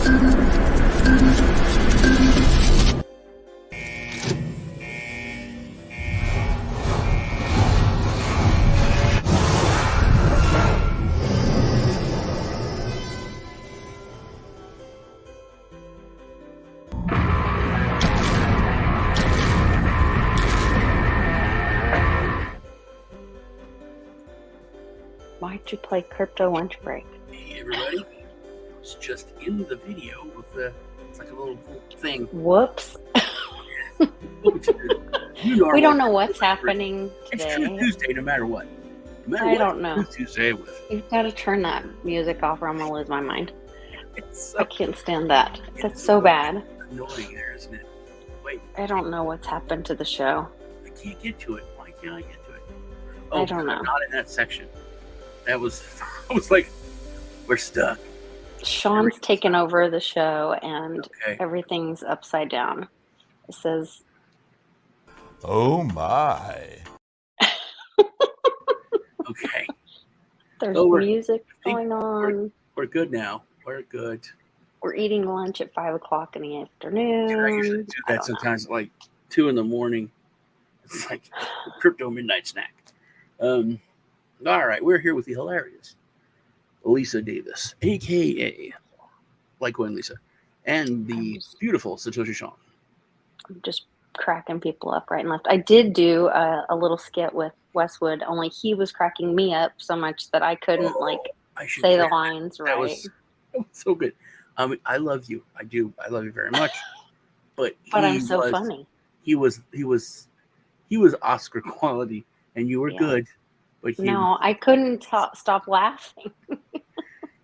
Why'd you play Crypto Lunch Break? Hey everybody, it's just in the video with the, it's like a little thing. Whoops. We don't know what's happening today. It's True Tuesday no matter what. No matter I what don't know. True Tuesday with. You've got to turn that music off or I'm going to lose my mind. It's so I can't stand that. That's so bad. annoying there, isn't it? Wait, I don't know what's happened to the show. I can't get to it. Why can't I get to it? I don't know. Not in that section. That was, I was like, we're stuck. Sean's taken over the show and everything's upside down. It says, "Oh my." Okay. There's music going on. We're good now. We're good. We're eating lunch at 5 o'clock in the afternoon. Yeah, I usually do that sometimes at like 2 in the morning. It's like crypto midnight snack. All right, we're here with the hilarious Lisa Davis, aka Litecoin Lisa, and the beautiful Satoshi Sean. I'm just cracking people up right and left. I did do a little skit with Westwood, only he was cracking me up so much that I couldn't say the lines right. That was so good. I love you. I do. I love you very much. But I'm so funny. He was Oscar quality, and you were good. But no, I couldn't stop laughing.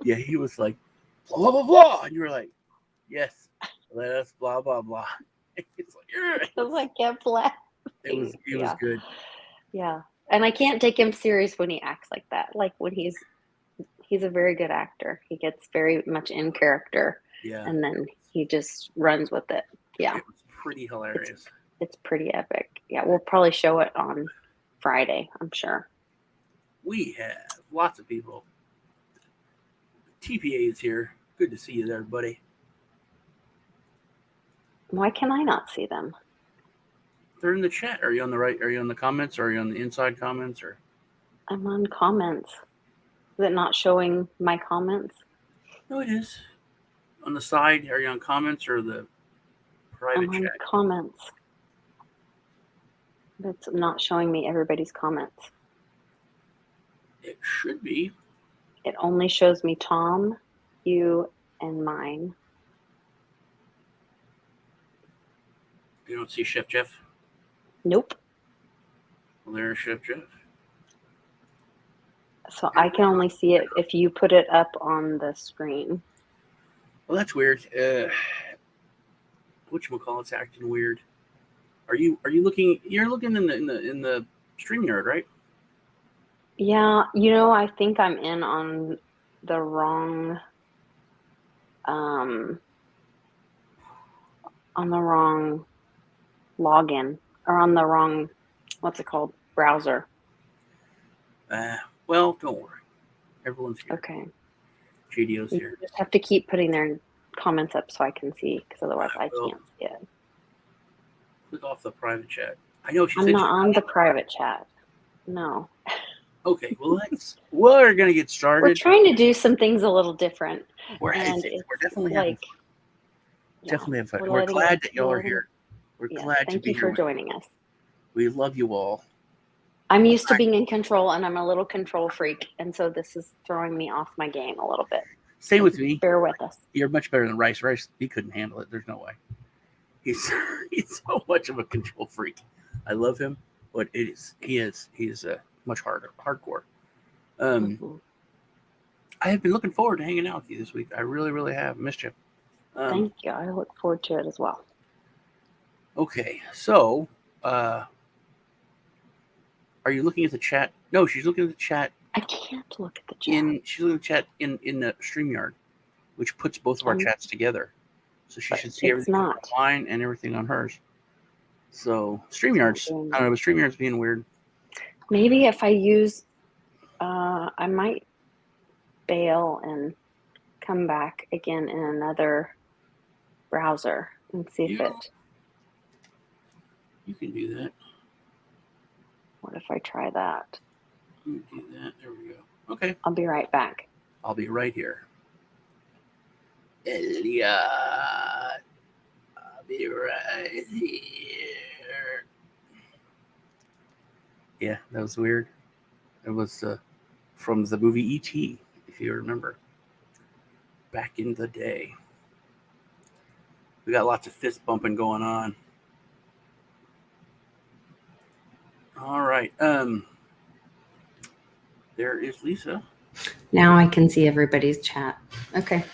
Yeah, he was like, blah, blah, blah, blah. And you were like, yes, let us blah, blah, blah. It's like, because I kept laughing. It was good. Yeah. And I can't take him serious when he acts like that. Like when he's a very good actor. He gets very much in character. Yeah. And then he just runs with it. Yeah. It was pretty hilarious. It's pretty epic. Yeah, we'll probably show it on Friday, I'm sure. We have lots of people. TPA is here. Good to see you there, buddy. Why can I not see them? They're in the chat. Are you on the right? Are you on the comments? Or are you on the inside comments? Or I'm on comments. Is it not showing my comments? No, it is. On the side, are you on comments or the private I'm on chat? Comments. It's not showing me everybody's comments. It should be. It only shows me Tom, you, and mine. You don't see Chef Jeff? Nope. Well, there's Chef Jeff. So I can only see it if you put it up on the screen. Well, that's weird. Whatchamacallit's acting weird. Are you looking? You're looking in the StreamYard, right? Yeah, I think I'm in on the wrong login, or on the wrong, what's it called, browser. Well, don't worry. Everyone's here. Okay. JDO's here. You just have to keep putting their comments up so I can see, because otherwise I can't see it. Click off the private chat. I know I'm not on the private chat. No. Okay, well, we're going to get started. We're trying to do some things a little different. We're definitely having fun. We're glad that y'all are here. We're glad to be here. Thank you for joining us. We love you all. I'm used to being in control, and I'm a little control freak, and so this is throwing me off my game a little bit. Stay with me. Bear with us. You're much better than Rice. Rice, he couldn't handle it. There's no way. He's so much of a control freak. I love him, but he's much hardcore. I have been looking forward to hanging out with you this week. I really, really have missed you. Thank you. I look forward to it as well. Okay, so are you looking at the chat? No, she's looking at the chat. I can't look at the chat. She's looking at the chat in the StreamYard, which puts both of our chats together. So she should see everything on mine and everything on hers. So StreamYard's, I don't know, but StreamYard's being weird. Maybe if I use, I might bail and come back again in another browser and see if it. You can do that. What if I try that? You can do that. There we go. Okay. I'll be right back. I'll be right here. Elliot. I'll be right here. Yeah, that was weird. It was from the movie E.T., if you remember. Back in the day. We got lots of fist bumping going on. All right. There is Lisa. Now I can see everybody's chat. Okay.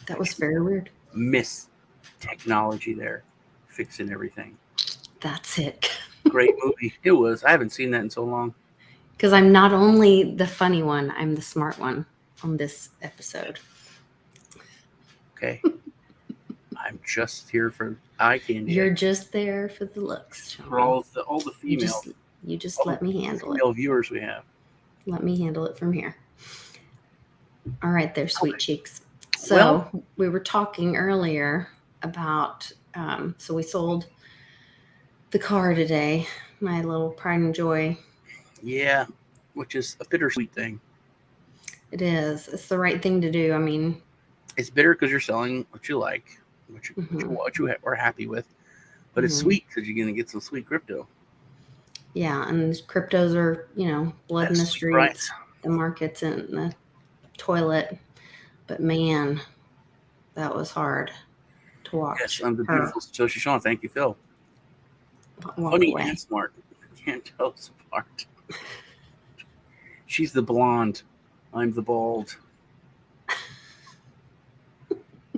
That was very weird. Miss technology there. Fixing everything. That's it. Great movie. It was. I haven't seen that in so long. Because I'm not only the funny one, I'm the smart one on this episode. Okay. I'm just here for eye candy. You're just there for the looks, Sean. For all the female. You just let me handle it. Female viewers we have. Let me handle it from here. All right, there, sweet cheeks. So we were talking earlier about, so we sold the car today, my little pride and joy. Yeah, which is a bittersweet thing. It is. It's the right thing to do. I mean, it's bitter because you're selling what you like, what you are happy with, but it's sweet because you're going to get some sweet crypto. Yeah, and cryptos are, blood in the streets, right. The market's in the toilet. But man, that was hard to watch. Yes, I'm the beautiful Satoshi Sean. Thank you, Phil. Funny and smart. Can't tell us apart. She's the blonde. I'm the bald.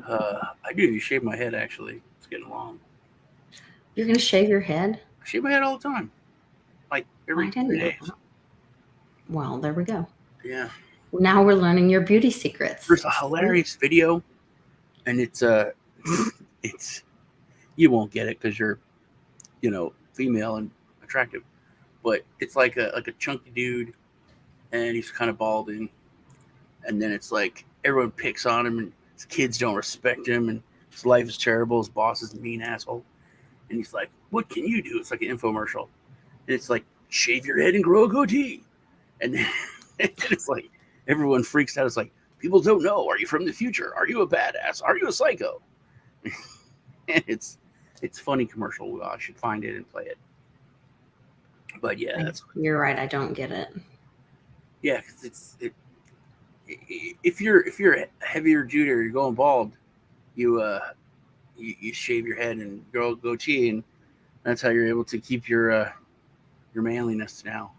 I do. You shave my head, actually. It's getting long. You're going to shave your head? I shave my head all the time. Like every 3 days. Well, there we go. Yeah. Now we're learning your beauty secrets. There's a hilarious video, and it's you won't get it because you're, female and attractive, but it's like a chunky dude, and he's kind of balding, and then it's like everyone picks on him, and his kids don't respect him, and his life is terrible. His boss is a mean asshole, and he's like, "What can you do?" It's like an infomercial, and it's like, "Shave your head and grow a goatee," and then it's like. Everyone freaks out. It's like, people don't know. Are you from the future? Are you a badass? Are you a psycho? And it's funny commercial. I should find it and play it. But yeah, you're right. I don't get it. Yeah, because if you're a heavier dude or you're going bald, you shave your head and grow a goatee, and that's how you're able to keep your manliness now.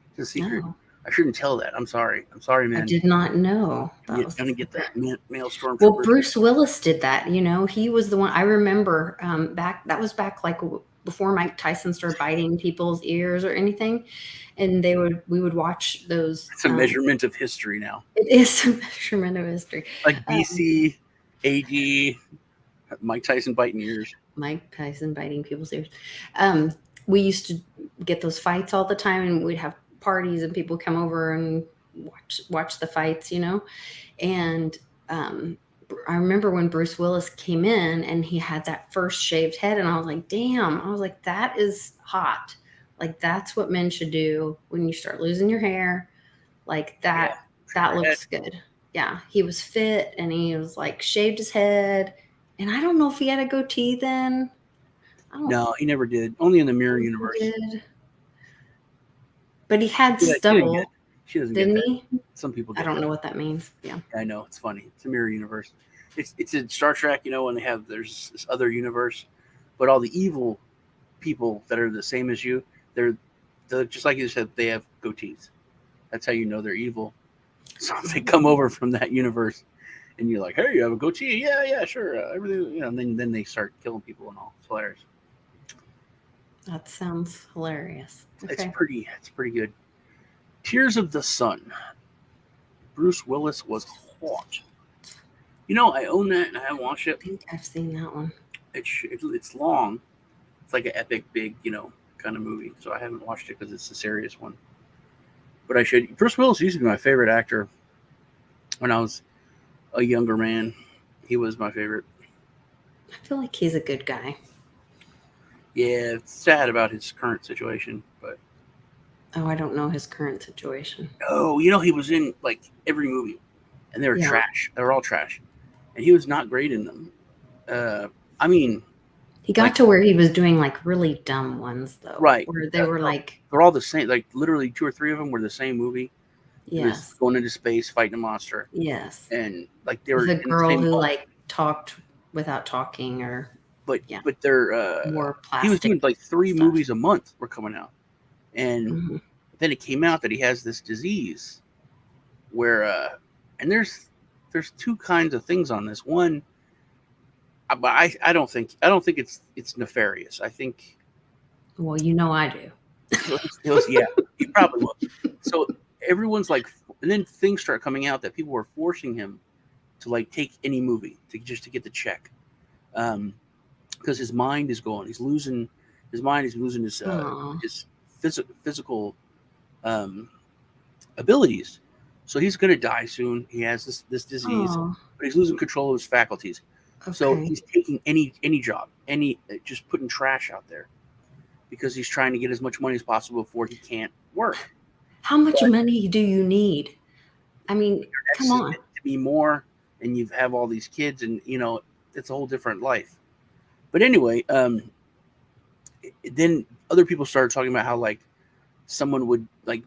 It's a secret. Oh. I shouldn't tell that. I'm sorry, man. I did not know. You're gonna get that male stormtrooper. Well, Bruce Willis did that. He was the one. I remember that was back like before Mike Tyson started biting people's ears or anything, and we would watch those. It's a measurement of history now. It is a measurement of history. Like BC, AD, Mike Tyson biting ears. Mike Tyson biting people's ears. We used to get those fights all the time, and we'd have parties and people come over and watch the fights, and I remember when Bruce Willis came in and he had that first shaved head, and I was like, damn, I was like, that is hot. Like, that's what men should do when you start losing your hair. Like that, that looks good. Yeah. He was fit and he was like shaved his head, and I don't know if he had a goatee then. No, he never did. Only in the Mirror Universe. But he had stubble, didn't he? Some people I don't know what that means. Yeah. I know. It's funny. It's a mirror universe. It's in Star Trek, when there's this other universe, but all the evil people that are the same as you, they're just like you said, they have goatees. That's how you know they're evil. So if they come over from that universe and you're like, hey, you have a goatee? Yeah, sure. Everything, and then they start killing people and all. It's hilarious. That sounds hilarious. Okay. It's pretty good. Tears of the Sun. Bruce Willis was hot. I own that and I haven't watched it. I think I've seen that one. It's long. It's like an epic, big, kind of movie. So I haven't watched it because it's a serious one. But I should. Bruce Willis used to be my favorite actor when I was a younger man. He was my favorite. I feel like he's a good guy. Yeah, it's sad about his current situation, but Oh, I don't know his current situation. oh, he was in like every movie, and they were Yeah. trash. They were all trash, and he was not great in them. I mean, He like got to where he was doing like really dumb ones though, right, where they were like, they're all the same. Like literally, two or three of them were the same movie. He was yes, going into space fighting a monster, yes. and like they With were a in the girl same who boat. like talked without talking, or But yeah, they're more he was plastic doing like three stuff. movies a month were coming out, and Hmm. then it came out that he has this disease where and there's two kinds of things on this. One, but I don't think it's nefarious. I think Well, you know I do. yeah, he probably will. So everyone's like, and then things start coming out that people were forcing him to like take any movie to get the check, because his mind is going. He's losing his mind. He's losing Oh, his physical um, abilities. So he's going to die soon. He has this disease, oh, but he's losing control of his faculties. So okay. he's taking any job, just putting trash out there because he's trying to get as much money as possible before he can't work. How much But money do you need? I mean, ex come is on. meant to be more, and you have all these kids, and it's a whole different life. But anyway, then other people started talking about how like someone would like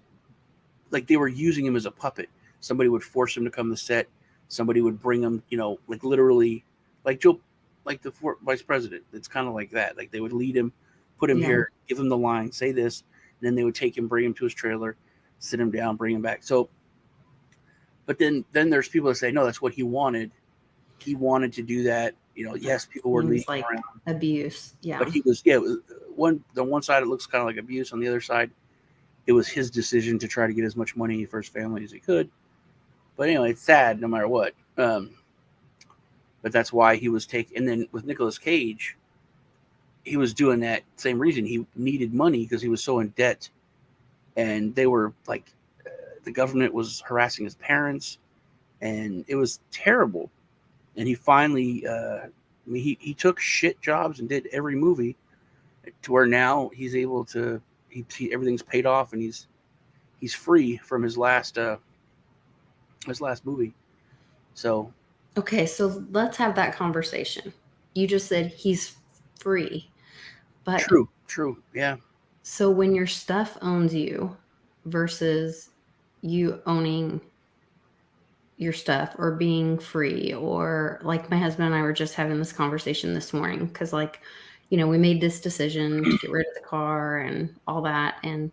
they were using him as a puppet. Somebody would force him to come to set. Somebody would bring him, like literally, like Joe, like the vice president. It's kind of like that. Like they would lead him, put him Yeah. here, give him the line, say this, and then they would take him, bring him to his trailer, sit him down, bring him back. So, but then there's people that say no, that's what he wanted. He wanted to do that. Yes, people were Seems leading like around, abuse. but Yeah. he was yeah. It was, on one side it looks kind of like abuse. On the other side, it was his decision to try to get as much money for his family as he could. But anyway, it's sad no matter what. But that's why he was taking. And then with Nicolas Cage, he was doing that same reason. He needed money because he was so in debt, and they were like, the government was harassing his parents, and it was terrible. And he finally, he took shit jobs and did every movie to where now he's able to. Everything's paid off, and he's free from his last movie. So Okay, so let's have that conversation. You just said he's free, but true, yeah. so when your stuff owns you versus you owning your stuff or being free, or like my husband and I were just having this conversation this morning because like, we made this decision to get rid of the car and all that, and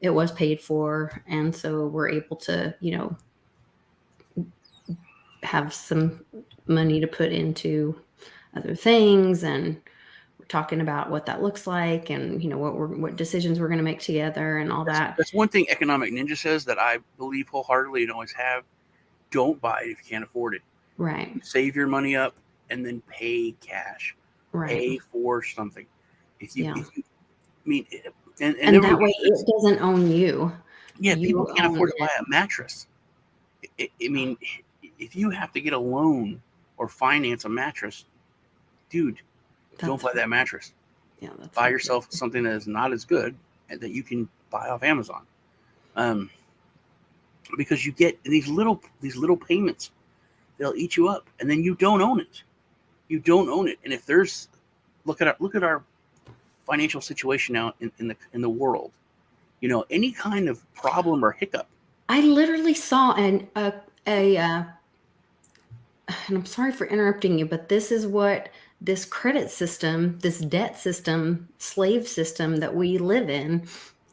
it was paid for, and so we're able to have some money to put into other things, and we're talking about what that looks like, and what decisions we're going to make together and all That's, that. that's one thing Economic Ninja says that I believe wholeheartedly and always have. Don't buy it if you can't afford it. Right. Save your money up and then pay cash. Right. Pay for something. If you, Yeah. if you I mean, and And everyone that way says, it doesn't own you. yeah, people You can't own afford to buy it. a mattress. I mean, if you have to get a loan or finance a mattress, dude, don't buy that mattress. Yeah, that's Buy yourself something that is not as good and that you can buy off Amazon. Because you get these little payments, they'll eat you up, and then you don't own it. You don't own it. And if there's look at our financial situation now in the world, any kind of problem or hiccup. I literally saw and I'm sorry for interrupting you, but this is what this credit system, this debt system, slave system that we live in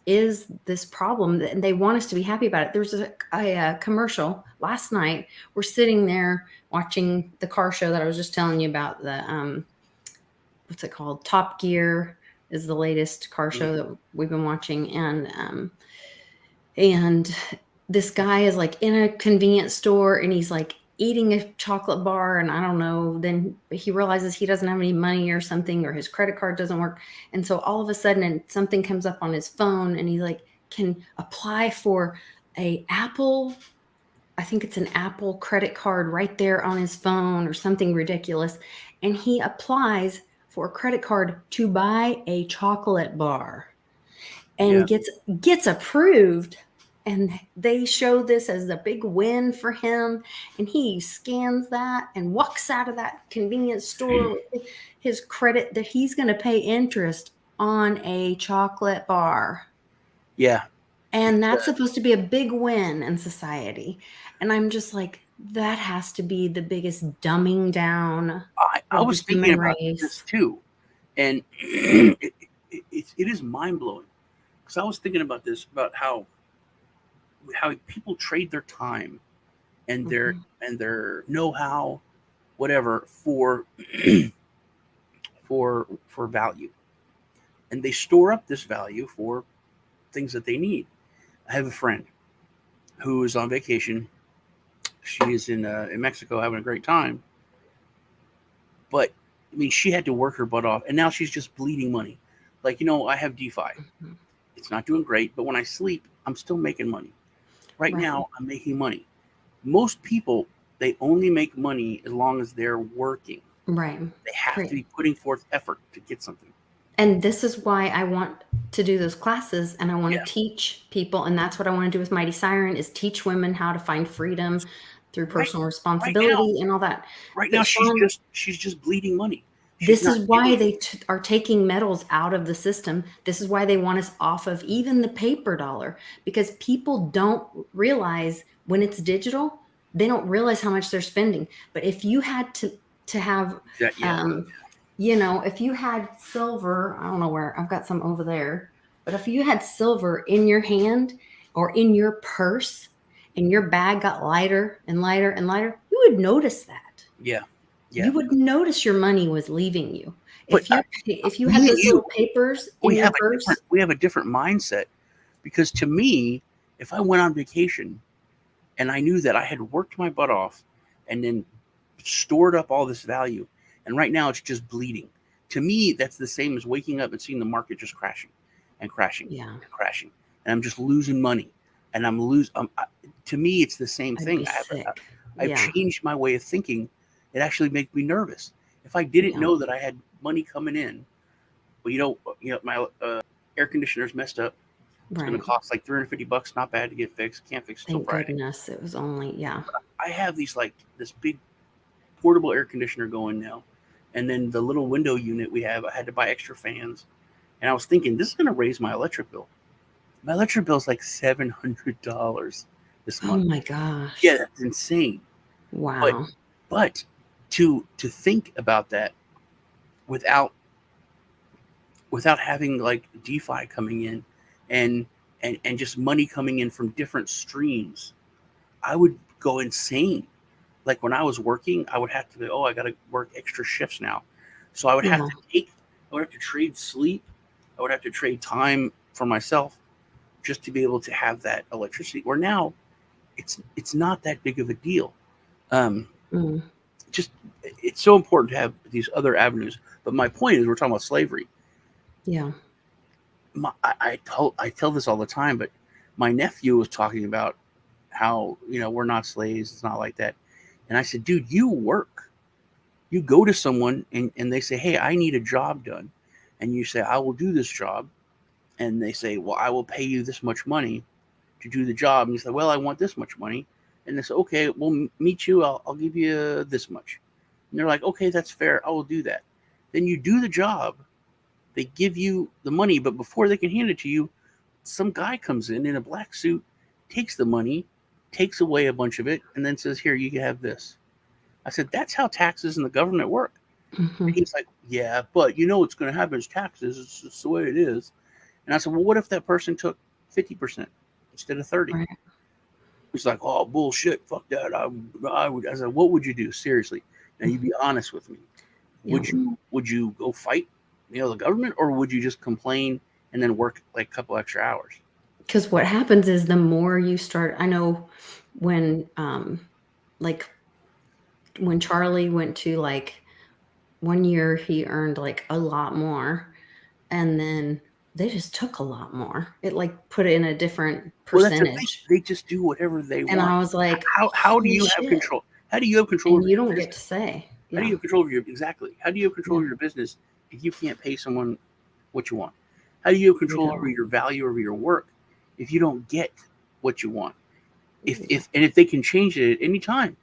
is this problem, and they want us to be happy about it. There was a commercial last night. We're sitting there watching the car show that I was just telling you about, the what's it called? Top Gear is the latest car show that we've been watching, and this guy is like in a convenience store, and he's like eating a chocolate bar, and I don't know, then he realizes he doesn't have any money or something, or his credit card doesn't work, and so all of a sudden and something comes up on his phone, and he like can apply for a Apple I think it's an Apple credit card right there on his phone or something ridiculous. And he applies for a credit card to buy a chocolate bar Yeah. and gets approved. And they show this as a big win for him. And he scans that and walks out of that convenience store with his credit that he's going to pay interest on a chocolate bar. Yeah. And that's supposed to be a big win in society. And I'm just like, that has to be the biggest dumbing down I of the was thinking human about this race. too, and it is mind blowing because I was thinking about this about how people trade their time and Mhm. their know how, whatever, for for value, and they store up this value for things that they need. I have a friend who is on vacation. She is in Mexico having a great time, but I mean, she had to work her butt off, and now she's just bleeding money. Like, I have DeFi. Mhm. It's not doing great, but when I sleep, I'm still making money. Right Right. now, I'm making money. Most people, they only make money as long as they're working. Right. They have to Great. be putting forth effort to get something. And this is why I want to do those classes and I want Yeah, to teach people. And that's what I want to do with Mighty Siren is teach women how to find freedom through right, personal right now, responsibility and all that. right now, But Sean, she's just bleeding money. She's this not is getting. why they are taking metals out of the system. This is why they want us off of even the paper dollar because people don't realize when it's digital, they don't realize how much they're spending. But if you had to have, That, yeah, um, if you had silver, I don't know where I've got some over there, but if you had silver in your hand or in your purse and your bag got lighter and lighter and lighter, you would notice that yeah, yeah. you would notice your money was leaving you. But If you had me and those little you, papers in your purse, we have a different mindset because to me, if I went on vacation and I knew that I had worked my butt off and then stored up all this value, and right now it's just bleeding. To me, that's the same as waking up and seeing the market just crashing and crashing yeah, and crashing, and I'm just losing money, and I'm lose. To me, it's the same I'd thing. be sick. I've Yeah, changed my way of thinking. It actually makes me nervous. If I didn't yeah, know that I had money coming in, well, my air conditioner's messed up. It's going to right. cost like $350. Not bad to get fixed. Can't fix it till Thank Friday. goodness it was only, yeah, I have this big portable air conditioner going now, and then the little window unit we have. I had to buy extra fans, and I was thinking this is going to raise my electric bill. My electric bill is like $700 this oh month. my Yeah, gosh, that's insane. But wow, but to think about that without having like DeFi coming in and and just money coming in from different streams, I would go insane. Like when I was working, I would have to be, oh, I got to work extra shifts now. So yeah, I would have to trade sleep. I would have to trade time for myself just to be able to have that electricity. Where now it's not that big of a deal. Um, mm, just it's so important to have these other avenues. But my point is, we're talking about slavery. yeah, I tell this all the time, but my nephew was talking about how we're not slaves. It's not like that. And I said, dude, you work. You go to someone and they say, hey, I need a job done, and you say, I will do this job, and they say, well, I will pay you this much money to do the job, and you say, well, I want this much money, and they say, okay, we'll meet you. I'll give you this much, and they're like, okay, that's fair. I will do that. Then you do the job. They give you the money, but before they can hand it to you, some guy comes in a black suit, takes the money, takes away a bunch of it, and then says, here, you can have this. I said, that's how taxes in the government work. And hmm, he's like, yeah, but what's going to happen is taxes. It's the way it is. And I said, well, what if that person took 50% instead of 30? right, He's like, oh, bullshit. Fuck that. I would. I said, what would you do? Seriously. Now you be honest with me. yeah. Would you go fight, the government, or would you just complain and then work like a couple extra hours? Because what happens is the more you start, I know when, like when Charlie went to like one year, he earned like a lot more, and then they just took a lot more. It like put it in a different Well, that's the thing. percentage. They just do whatever they And want. I was like, How do holy you have shit. control? How do you have control over And you your don't get to business? say. How do Yeah. you have control over your exactly? How do you have control Yeah. over your business if you can't pay someone what you want? How do you have You control over don't. your value over your work if you don't get what you want? Yeah. If they can change it at any time,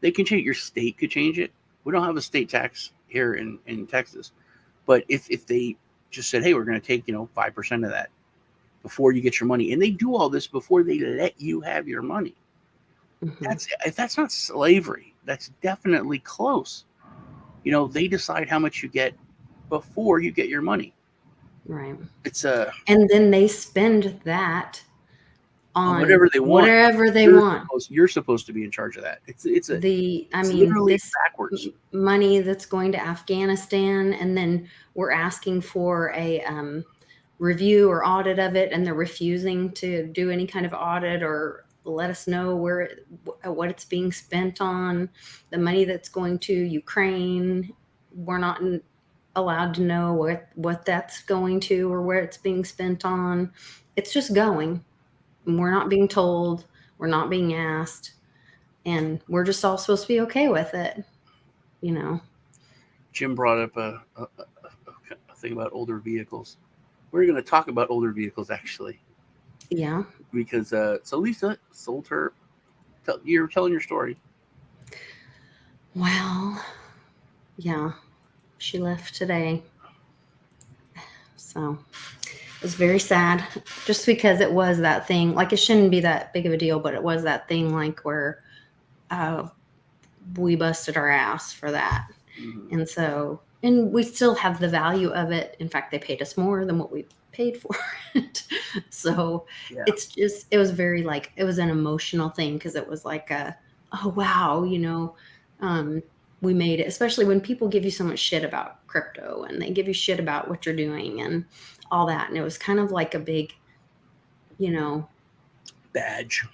they can change. Your state could change it. We don't have a state tax here in Texas, but if they just said, hey, we're going to take 5% of that before you get your money, and they do all this before they let you have your money. Mhm. If that's not slavery, that's definitely close. They decide how much you get before you get your money. Right. It's And then they spend that on whatever they want. whatever they You're want. you're supposed to be in charge of that. It's I mean, literally this backwards. money that's going to Afghanistan, and then we're asking for a review or audit of it, and they're refusing to do any kind of audit or let us know what it's being spent on. The money that's going to Ukraine, we're not allowed to know what that's going to or where it's being spent on. It's just going. We're not being told. We're not being asked. And we're just all supposed to be okay with it, you know? Jim brought up a thing about older vehicles. We're going to talk about older vehicles actually, Yeah. because so Lisa sold her. You're telling your story. Well, yeah. She left today. So it was very sad just because it was that thing. Like, it shouldn't be that big of a deal, but it was that thing like where uh, we busted our ass for that. Mm-hmm. And so, and we still have the value of it. In fact, they paid us more than what we paid for it. So Yeah. it's just, it was very like, it was an emotional thing because it was like oh, wow, we made it, especially when people give you so much shit about crypto and they give you shit about what you're doing and all that. And it was kind of like a big, Badge.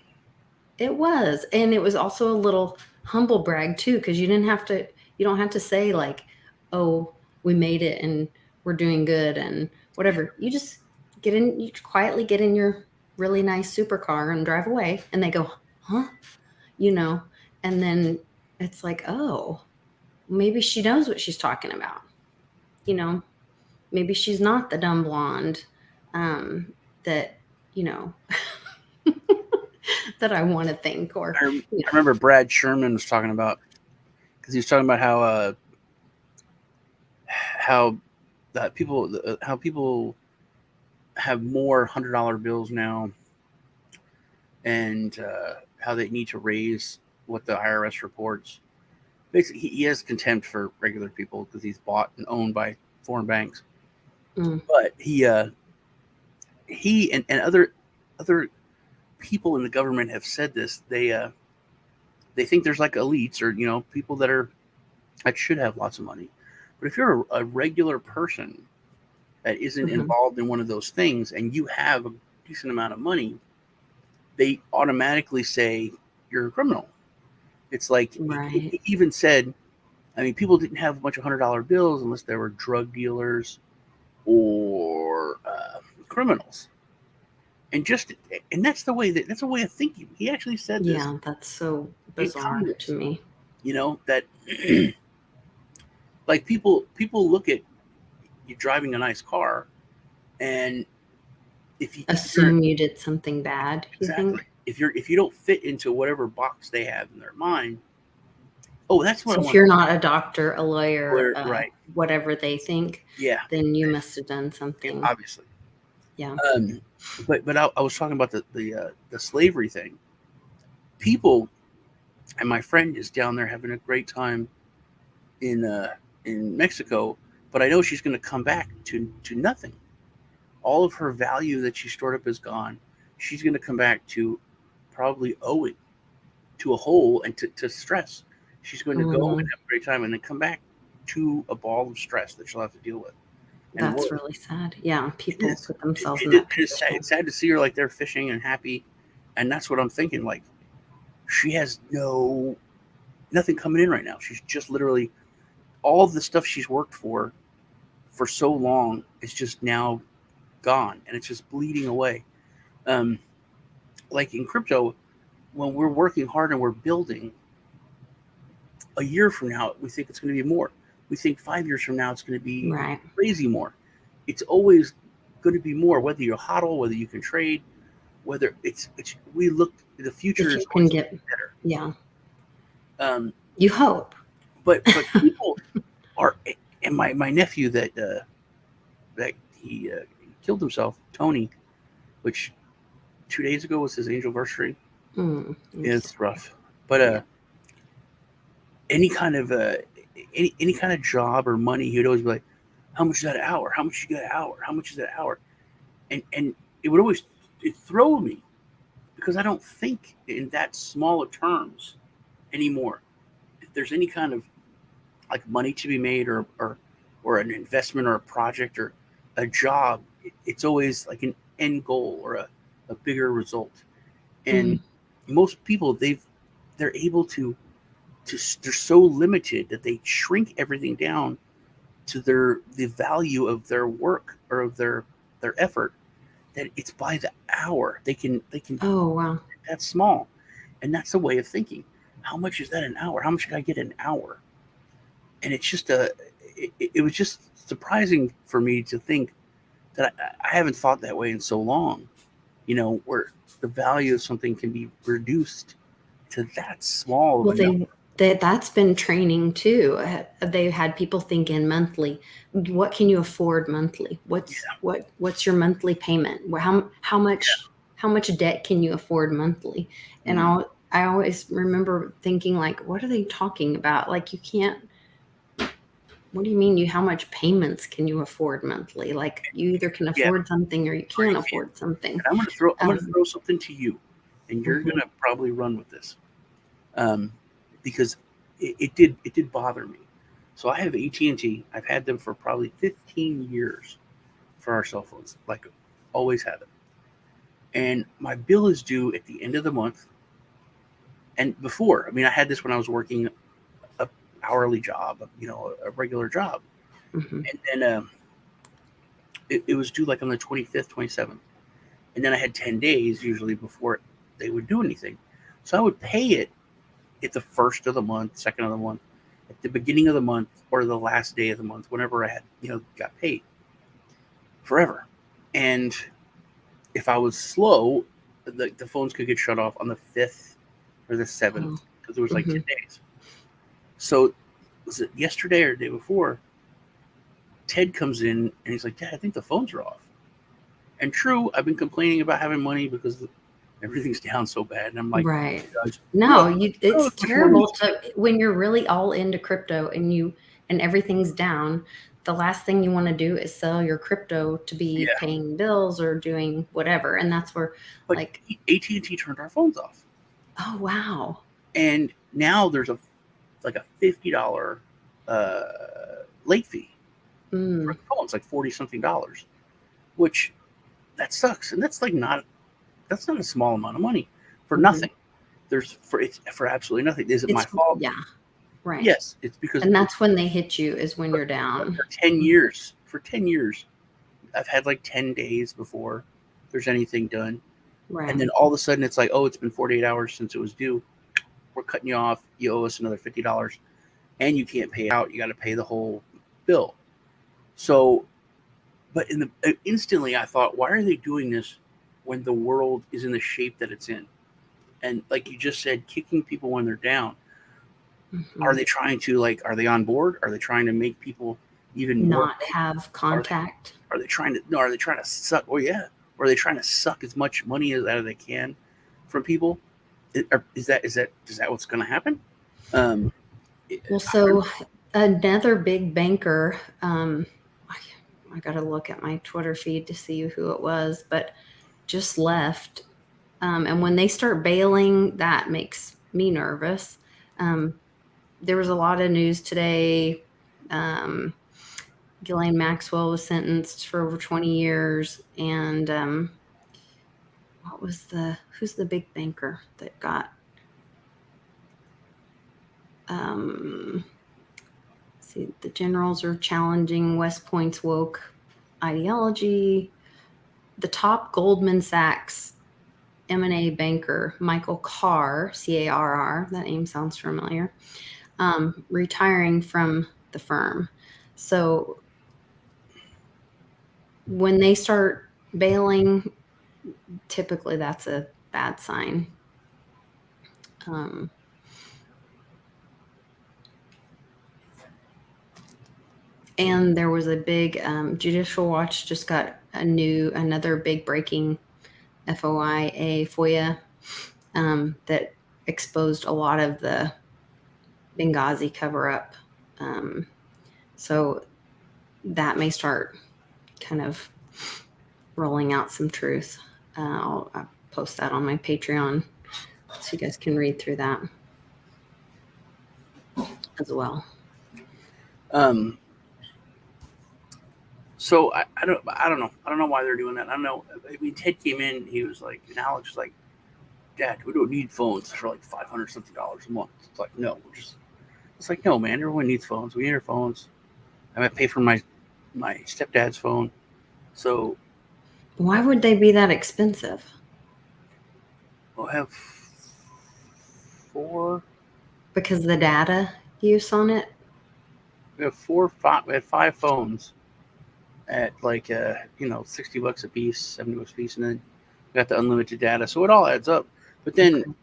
it was. And it was also a little humble brag too, because you don't have to say like, oh, we made it and we're doing good and whatever. You just you quietly get in your really nice supercar and drive away. And they go, huh? And then it's like, oh, maybe she knows what she's talking about. Maybe she's not the dumb blonde that, you know, that I want to think, or I remember Brad Sherman was talking about, because he was talking about how people have more $100 bills now, and how they need to raise what the IRS reports. Basically, he has contempt for regular people because he's bought and owned by foreign banks. But he and other people in the government have said this. They think there's like elites, or people that should have lots of money. But if you're a regular person that isn't involved in one of those things and you have a decent amount of money, they automatically say you're a criminal. It's like, right. he even said, I mean, people didn't have a bunch of $100 bills unless they were drug dealers or criminals. And that's the way that's a way of thinking. He actually said this Yeah, that's so in bizarre Congress. to me. That like people look at you driving a nice car, and if you're Assume you did something bad, you exactly think? if you don't fit into whatever box they have in their mind, oh, that's what So I if want. you're not a doctor, a lawyer, Right? whatever they think, Yeah, then you must have done something. obviously. Yeah. But I was talking about the slavery thing. People, and my friend is down there having a great time in Mexico, but I know she's going to come back to nothing. All of her value that she stored up is gone. She's going to come back to probably owing to a hole and to stress. She's going to go and have a great time and then come back to a ball of stress that she'll have to deal with. And That's really sad. Yeah, people put themselves in that position. It's sad to see her like they're fishing and happy, and that's what I'm thinking. Like, she has nothing coming in right now. She's just literally, all the stuff she's worked for so long is just now gone, and it's just bleeding away. Um, like in crypto, when we're working hard and we're building, a year from now we think it's going to be more. We think 5 years from now it's going to be Right. crazy more. It's always going to be more, whether you're hodl, whether you can trade, whether it's we look, the future If you is can always get, better. yeah, Um, you hope. but people are, and my nephew that he killed himself, Tony, which 2 days ago was his anniversary. I'm It's sorry. rough, but Yeah. any kind of any kind of job or money, he'd always be like, "How much is that an hour? How much you get an hour? How much is that an hour?" And it would always, it throw me, because I don't think in that smaller terms anymore. If there's any kind of like money to be made, or an investment or a project or a job, it's always like an end goal or a bigger result. And Mm. most people, they're able to they're so limited that they shrink everything down to the value of their work or of their effort, that it's by the hour. They can Oh, wow. that small, and that's a way of thinking. How much is that an hour? How much can I get an hour? And it's just it was just surprising for me to think that I haven't thought that way in so long. Where the value of something can be reduced to that small of Well, a number. that's been training too. They've had people think in monthly. What can you afford monthly? What's your monthly payment? How much debt can you afford monthly? And Mm. I always remember thinking, like, what are they talking about? Like, you can't. What do you mean? How much payments can you afford monthly? Like, you either can Yeah, afford something or you or you can't can. afford something. And I'm gonna Um, throw something to you, and you're mhm. gonna probably run with this, um, because it did bother me. So I have AT&T. I've had them for probably 15 years for our cell phones. Like, always had them. And my bill is due at the end of the month. And before, I mean, I had this when I was working a hourly job, a regular job, Mhm. and then it was due like on the 25th, 27th, and then I had 10 days usually before they would do anything. So I would pay it at the first of the month, second of the month, at the beginning of the month, or the last day of the month, whenever I had, got paid, forever. And if I was slow, the phones could get shut off on the 5th or the Oh. 7th, because it was like 10 Mhm. days. So was it yesterday or the day before? Ted comes in and he's like, "Dad, I think the phones are off." And true, I've been complaining about having money because everything's down so bad. And I'm like, Right. "Guys, No, I don't it's have much money to terrible to when you're really all into crypto and everything's down. The last thing you want to do is sell your crypto to be Yeah, paying bills or doing whatever. And that's where, but like, AT&T turned our phones off, oh wow. and now there's a $50 late fee for Mm, the phone. It's like 40 something dollars, which that sucks, and that's not a small amount of money for mhm. nothing. It's for absolutely nothing. Is it my fault? Yeah, right. Yes, it's because And that's when they hit you is when you're but down. for 10 Mhm. years, I've had like 10 days before there's anything done. And Right. then all of a sudden it's like, "Oh, it's been 48 hours since it was due. We're cutting you off. You owe us another $50, and you can't pay it out. You got to pay the whole bill." So, but instantly I thought, why are they doing this when the world is in the shape that it's in? And like you just said, kicking people when they're down. Are Mhm. they trying to, like, are they on board? Are they trying to make people even more? Not have Are they contact. Are they trying to? No, are they trying to suck? Oh yeah. Or are they trying to suck as much money as they can from people? Is that what's going to happen? Um, Well, I don't so know. another big banker, I, I got to look at my Twitter feed to see who it was, but just left. And when they start bailing, that makes me nervous. Um, there was a lot of news today. Um, Ghislaine Maxwell was sentenced for over 20 years. And who's the big banker that got, um, see, the generals are challenging West Point's woke ideology. the top Goldman Sachs M&A banker, Michael Carr, C-A-R-R, that name sounds familiar, retiring from the firm. So when they start bailing, typically that's a bad sign. And there was a big Judicial Watch just got another big breaking FOIA that exposed a lot of the Benghazi cover up. So that may start kind of rolling out some truth. I'll post that on my Patreon so you guys can read through that as well. So I don't know. I don't know why they're doing that. I don't know. I mean, Ted came in. He was like, and Alex was like, "Dad, we don't need phones for like $500 something a month." It's like, no, it's like, no, man. Everyone needs phones. We need our phones. I might pay for my stepdad's phone. So why would they be that expensive? We'll have 4. Because the data use on it. We have 5. We had 5 phones at like $60 a piece, $70 a piece, and then we got the unlimited data. So it all adds up. But then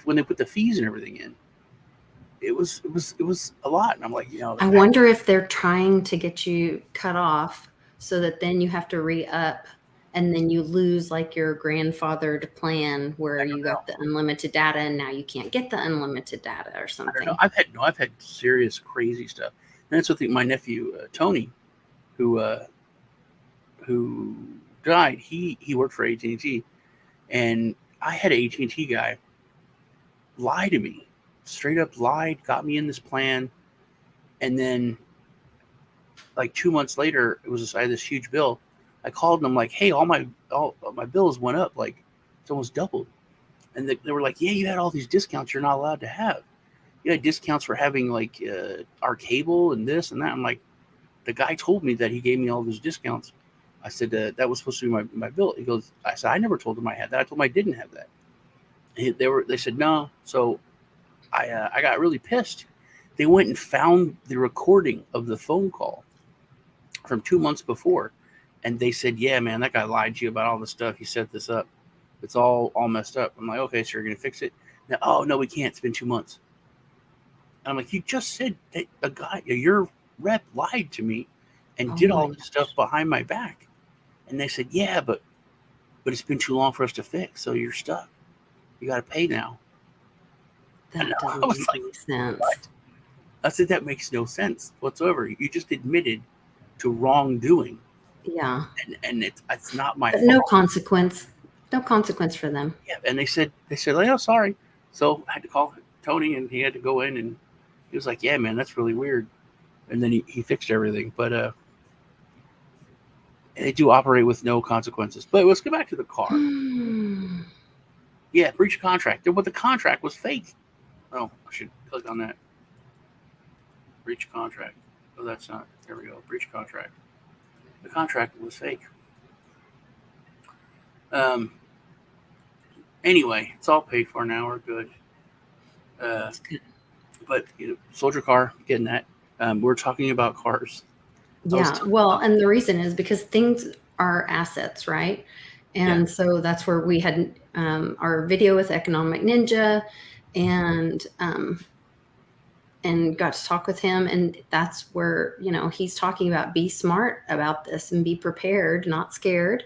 when they put the fees and everything in, it was a lot. And I'm like, I wonder if they're trying to get you cut off so that then you have to re-up, and then you lose like your grandfathered plan where you got the unlimited data and now you can't get the unlimited data or something. I don't know. I've had serious crazy stuff. And that's what my nephew Tony, who died, he worked for AT&T, and I had an AT&T guy lie to me, straight up lied, got me in this plan, and then like 2 months later, I had this huge bill. I called them like, hey, all my bills went up, like it's almost doubled. And they were like, yeah, you had all these discounts you're not allowed to have. You had discounts for having like our cable and this and that. I'm like, the guy told me that he gave me all those discounts. I said, that was supposed to be my bill. He goes, I said, I never told him I had that. I told him I didn't have that. They said no. So I got really pissed. They went and found the recording of the phone call from 2 months before. And they said, yeah, man, that guy lied to you about all this stuff. He set this up. It's all messed up. I'm like, okay, so you're going to fix it? Now, oh, no, we can't. It's been 2 months. And I'm like, you just said that a guy, your rep lied to me and did all this stuff behind my back. And they said, yeah, but it's been too long for us to fix. So you're stuck. You got to pay now. That doesn't make any sense. What? I said, that makes no sense whatsoever. You just admitted to wrongdoing. Yeah. And it's not my fault. No consequence. No consequence for them. Yeah. And they said, oh, sorry. So I had to call Tony, and he had to go in, and he was like, yeah, man, that's really weird. And then he fixed everything. But they do operate with no consequences. But let's go back to the car. Yeah, breach of contract. But the contract was fake. Oh, I should click on that. Breach of contract. Oh, that's not. There we go. Breach of contract. The contract was fake. Anyway, it's all paid for now. We're good. That's good. But soldier car, getting that. We're talking about cars. Yeah. Well, and the reason is because things are assets, right? And so that's where we had our video with Economic Ninja, and got to talk with him. And that's where, he's talking about be smart about this and be prepared, not scared.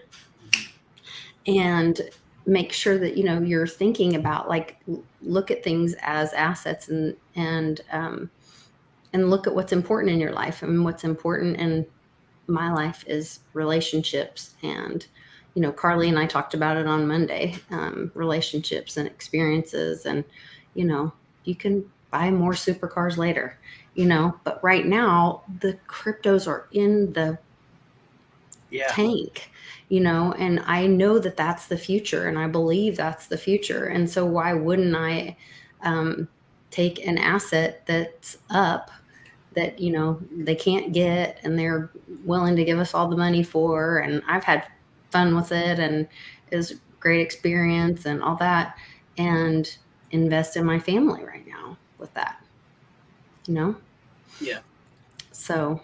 And make sure that, you're thinking about, like, look at things as assets and look at what's important in your life. And what's important in my life is relationships. And, Carly and I talked about it on Monday, relationships and experiences. And, you can buy more supercars later, but right now the cryptos are in the tank, and I know that that's the future, and I believe that's the future. And so why wouldn't I take an asset that's up that, they can't get and they're willing to give us all the money for? And I've had fun with it, and it was a great experience and all that, and invest in my family right now with that, you know? Yeah. So,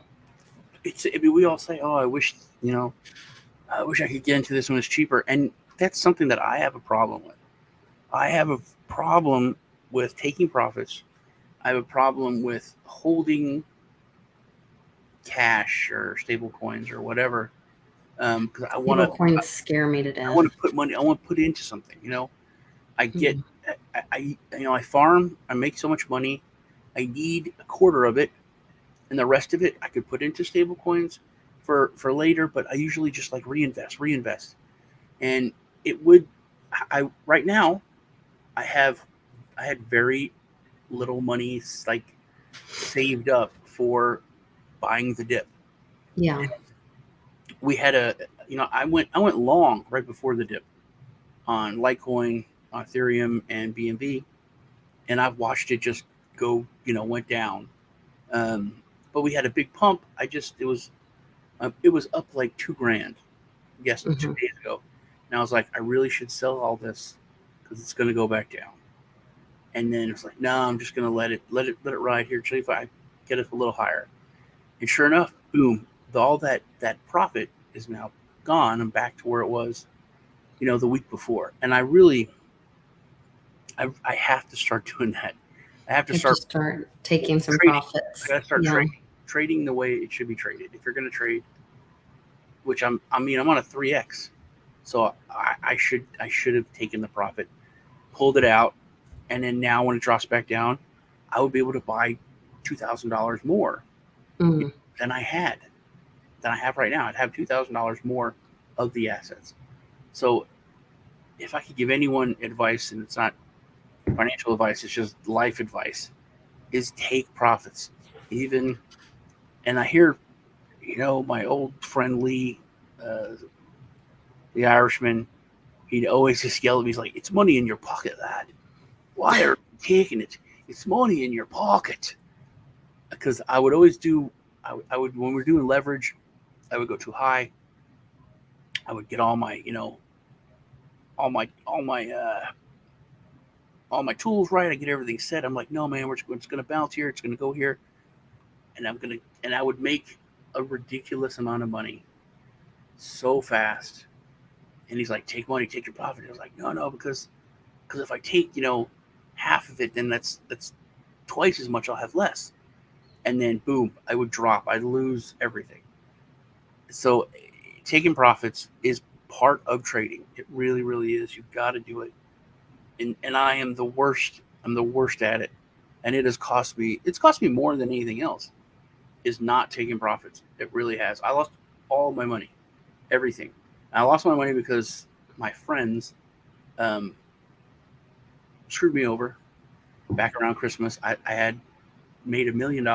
I mean, we all say, "Oh, I wish I could get into this when it's cheaper," and that's something that I have a problem with. I have a problem with taking profits. I have a problem with holding cash or stable coins or whatever, because stable coins scare me to I want death. to put money. I want to put it into something. I get Mhm. I farm. I make so much money. I need a quarter of it, and the rest of it I could put into stable coins for later. But I usually just like reinvest, and it would. I right now I had very little money like saved up for buying the dip. Yeah. We had I went long right before the dip on Litecoin, on Ethereum, and BNB, and I've watched it just go, went down. But we had a big pump. It was up like 2 grand. Yes, Hmm. 2 days ago, and I was like, I really should sell all this because it's going to go back down. And then it's like, no, I'm just going to let it ride here. Till if I get it a little higher. And sure enough, boom, all that profit is now gone. I'm back to where it was, the week before. And I have to start doing that. I have to You have to start start taking some trading. I profits. got to start Yeah. trading the way it should be traded. If you're going to trade, which I'm on a 3x, so I should have taken the profit, pulled it out, and then now when it drops back down, I would be able to buy $2,000 more Mm. than I have right now. I'd have $2,000 more of the assets. So if I could give anyone advice, and it's not financial advice, it's just life advice, is take profits. Even and I hear, my old friend Lee, uh, the Irishman, he'd always just yell at me. He's like, "It's money in your pocket, lad. Why are you taking it? It's money in your pocket." Because I would always do. I would when we're doing leverage, I would go too high. I would get all my all my all my tools right. I get everything set. I'm like, no, man, it's going to bounce here. It's going to go here, and I would make a ridiculous amount of money so fast. And he's like, take money, take your profit. I was like, no, because if I take half of it, then that's twice as much. I'll have less, and then boom, I would drop. I'd lose everything. So taking profits is part of trading. It really, really is. You've got to do it. And I am the worst. I'm the worst at it, and it has cost me. It's cost me more than anything else. Is not taking profits. It really has. I lost all my money, everything. And I lost my money because my friends um, screwed me over back around Christmas. I had made $1 million,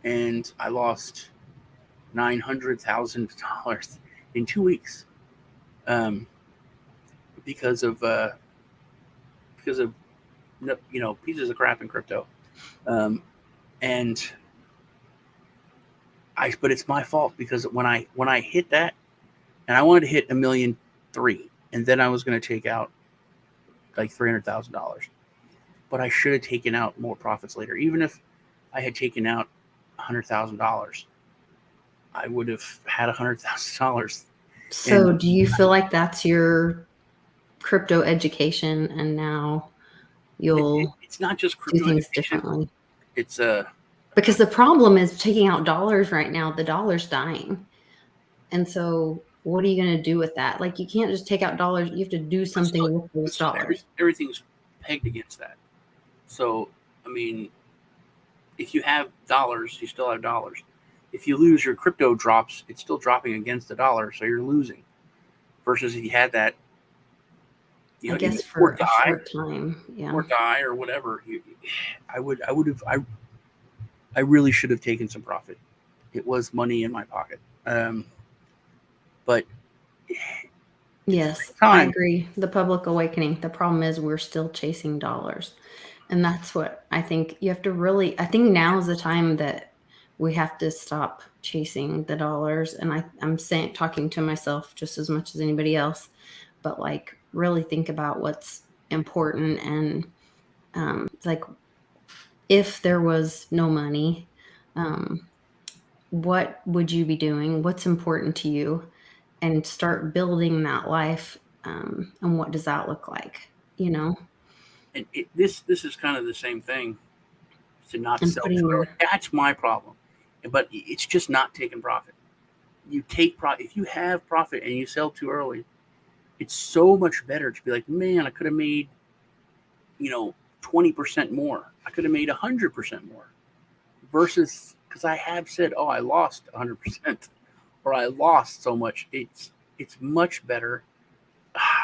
and I lost $900,000 in 2 weeks um, because of because of pieces of crap in crypto. Um, and but it's my fault because when I hit that, and I wanted to hit 1,000,003, and then I was going to take out like $300,000, but I should have taken out more profits later. Even if I had taken out $100,000, I would have had $100,000. So, And do you feel like that's your crypto education, and now you'll it's not just do crypto things education. differently? It's Because the problem is taking out dollars right now, the dollar's dying. And so, what are you going to do with that? Like, you can't just take out dollars. You have to do something with those dollars. everything's pegged against that. So I mean, if you have dollars, you still have dollars. If you lose, your crypto drops. It's still dropping against the dollar, so you're losing. Versus if you had that, I even guess for a short time. or Yeah. die or whatever, I would have I really should have taken some profit. It was money in my pocket. But at the Yes, same I time, agree. The public awakening. The problem is we're still chasing dollars. And that's what I think you have to really, I think now is the time that We have to stop chasing the dollars. And I'm saying, talking to myself just as much as anybody else, but like really think about what's important. And like, if there was no money, what would you be doing? What's important to you? And start building that life. And what does that look like? You know, And this is kind of the same thing, to not and sell too putting early. your, That's my problem. But it's just not taking profit. You take profit. If you have profit and you sell too early, it's so much better to be like, man, I could have made, 20% more. I could have made 100% more. Versus, because I have said, oh, I lost 100%, or I lost so much. It's much better,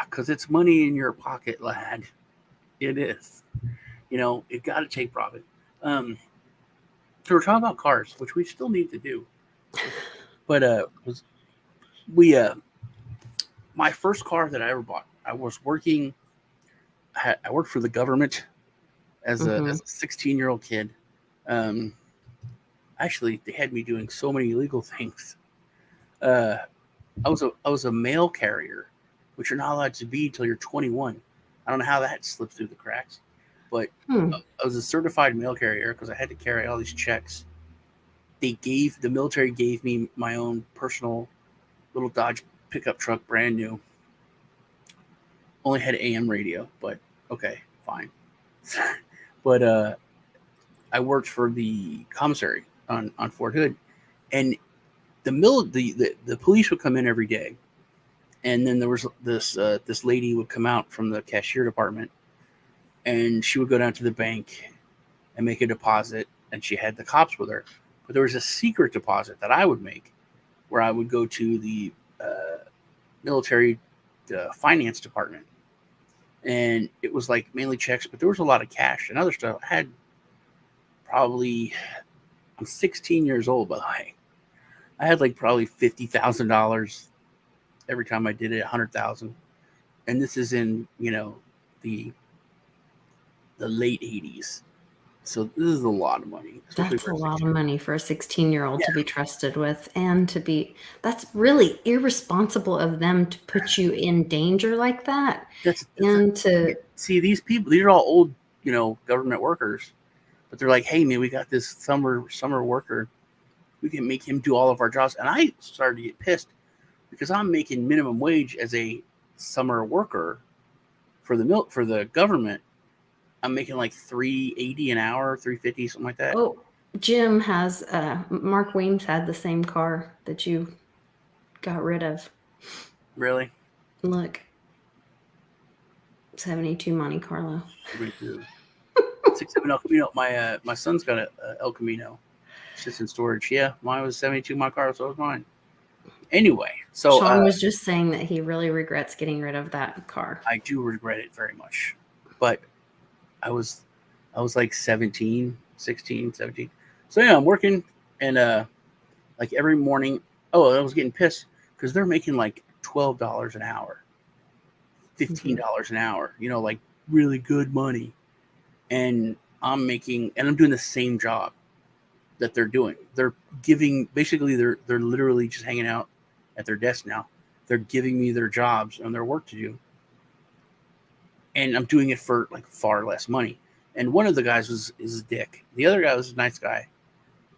because it's money in your pocket, lad. It is. It got to take profit. So we're talking about cars, which we still need to do. But we my first car that I ever bought, I was working. I worked for the government as a mm-hmm. 16-year-old kid. Um, Actually, they had me doing so many illegal things. Uh, I was a mail carrier, which you're not allowed to be until you're 21. I don't know how that slipped through the cracks, but I was a certified mail carrier because I had to carry all these checks. The military gave me my own personal little Dodge pickup truck, brand new. Only had AM radio, but okay, fine. But I worked for the commissary on Fort Hood, and the police would come in every day, and then there was this lady would come out from the cashier department, and she would go down to the bank and make a deposit, and she had the cops with her. But there was a secret deposit that I would make, where I would go to the military finance department, and it was like mainly checks, but there was a lot of cash and other stuff. I had probably, I'm 16 years old, by the way. I had like probably $50,000 every time I did it, 100,000, and this is in the late 80s. So this is a lot of money, especially That's for a a lot 16. of money for a 16-year-old Yeah, to be trusted with, and that's really irresponsible of them to put you in danger like that. that's And to, see, these people. These are all old, government workers, but they're like, hey man, we got this summer worker. We can make him do all of our jobs. And I started to get pissed because I'm making minimum wage as a summer worker for the government. I'm making like $3.80 an hour, $3.50, something like that. oh, Mark Weems had the same car that you got rid of. Really? Look, 72 Monte Carlo. 67 El Camino. My son's got a El Camino. Sits in storage. Yeah, mine was 72 my car, so was mine. Anyway, so Sean was just saying that he really regrets getting rid of that car. I do regret it very much. But I was like 17, 16, 17. So yeah, I'm working, and like every morning, I was getting pissed because they're making like $12 an hour, $15 an hour, like really good money. And I'm doing the same job that they're doing. They're they're literally just hanging out at their desk now. They're giving me their jobs and their work to do. And I'm doing it for like far less money. And one of the guys is a dick. The other guy was a nice guy.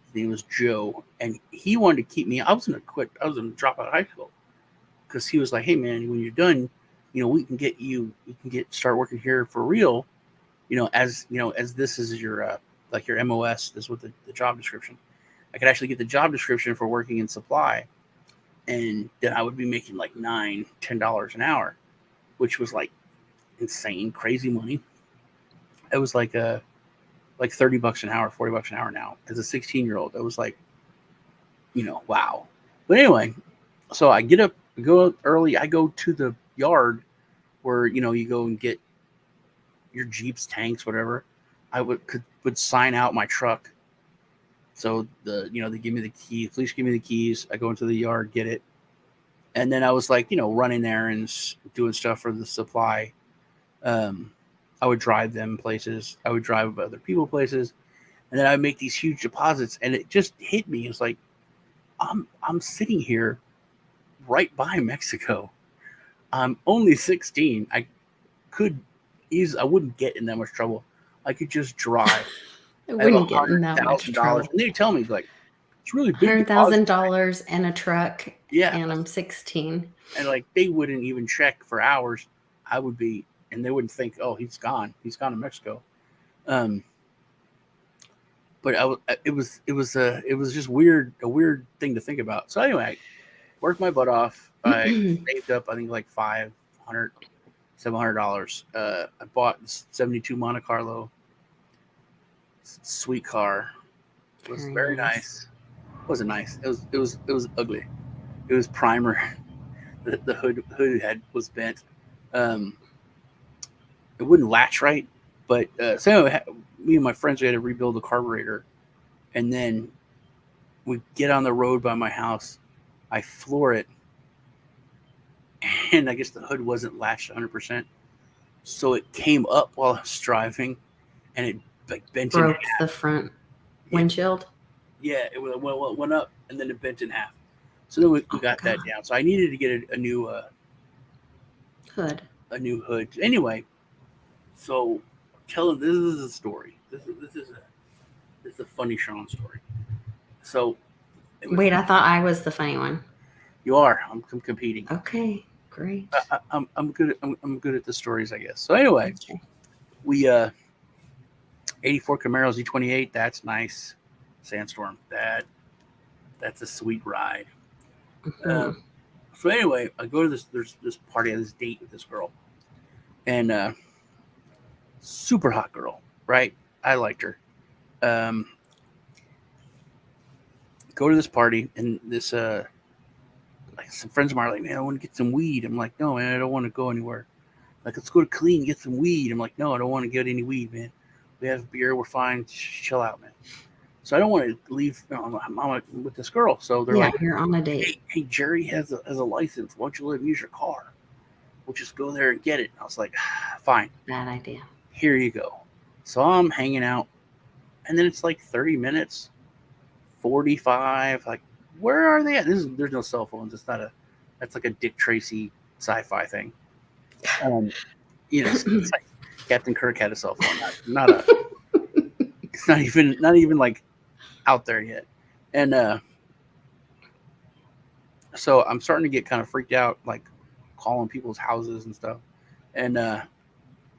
His name was Joe, and he wanted to keep me. I was gonna quit. I was gonna drop out of high school because he was like, "Hey man, when you're done, we can get you. You can start working here for real. As this is your like your MOS. This is what the job description. I could actually get the job description for working in supply, and then I would be making like $9-10 an hour, which was like insane, crazy money. It was like $30 an hour, $40 an hour now. As a 16-year-old, it was like, wow. But anyway, so I get up, go up early. I go to the yard where you go and get your Jeeps, tanks, whatever. I would sign out my truck. So they give me the key. Please give me the keys. I go into the yard, get it, and then I was like, running errands, doing stuff for the supply. I would drive them places. I would drive other people places. And then I make these huge deposits, and it just hit me. It's like I'm sitting here right by Mexico. I'm only 16. I wouldn't get in that much trouble. I could just drive. I I have wouldn't get in that much trouble. $100,000, and they tell me like it's really big deposit. $100,000 in a truck, Yeah, and I'm 16. and like they wouldn't even check for hours. I would be, and they wouldn't think, oh, he's gone to Mexico. But it was just a weird thing to think about. So anyway, I worked my butt off. I saved up, I think, like $700. I bought this 72 Monte Carlo. Sweet car. It was very nice. It wasn't nice. It was ugly. It was primer. The hood was bent. It wouldn't latch right. But so anyway, me and my friends, we had to rebuild the carburetor, and then we get on the road by my house. I floor it, and I guess the hood wasn't latched 100%, so it came up while I was driving, and it like bent Broke in half. the front windshield. Yeah, it went up, and then it bent in half. So then we got that down. So I needed to get a new hood. A new hood. Anyway, so this is a story. This is a funny Sean story. So wait, I thought I was the funny one. You are. I'm competing. Okay, great. I'm good. I'm good at the stories, I guess. So anyway, we 84 Camaro Z28. That's nice. Sandstorm. That's a sweet ride. Mm-hmm. So anyway, I go to this. There's this party. I had this date with this girl, and super hot girl, right? I liked her. Go to this party, and this like some friends of mine are like, man, I want to get some weed. I'm like, no, man, I don't want to go anywhere. Like, let's go to Clean and get some weed. I'm like, no, I don't want to get any weed, man. We have beer, we're fine. Chill out, man. So I don't want to leave. I'm with this girl. So they're like, you're on a date. Hey, Jerry has a license. Why don't you let him use your car? We'll just go there and get it. And I was like, fine. Bad idea. Here you go. So I'm hanging out, and then it's like 30 minutes, 45. Like, where are they at? There's no cell phones. That's like a Dick Tracy sci-fi thing. It's like Captain Kirk had a cell phone. It's not even like out there yet. And so I'm starting to get kind of freaked out, like calling people's houses and stuff. And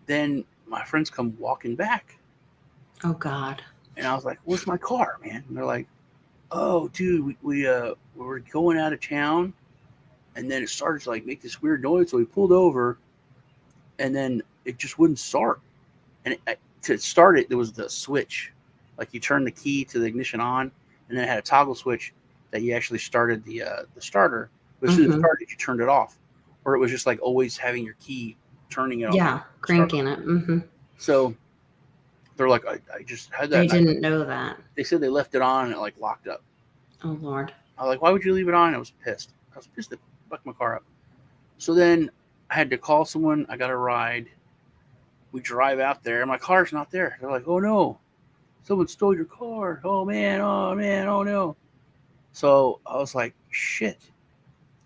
then my friends come walking back. Oh God. And I was like, where's my car, man? And they're like, oh, dude, we were going out of town, and then it started to like make this weird noise, so we pulled over, and then it just wouldn't start. And to start it, there was the switch, like you turn the key to the ignition on, and then it had a toggle switch that you actually started the starter. But as soon as it started, you turned it off, or it was just like always having your key turning it off. Yeah, cranking it. Mm-hmm. So they're like, I just had that. They didn't know that. They said they left it on and it like locked up. Oh Lord. I was like, why would you leave it on? I was pissed. That fucked my car up. So then I had to call someone. I got a ride. We drive out there, and my car's not there. They're like, oh no, someone stole your car. Oh man, oh no. So I was like, shit.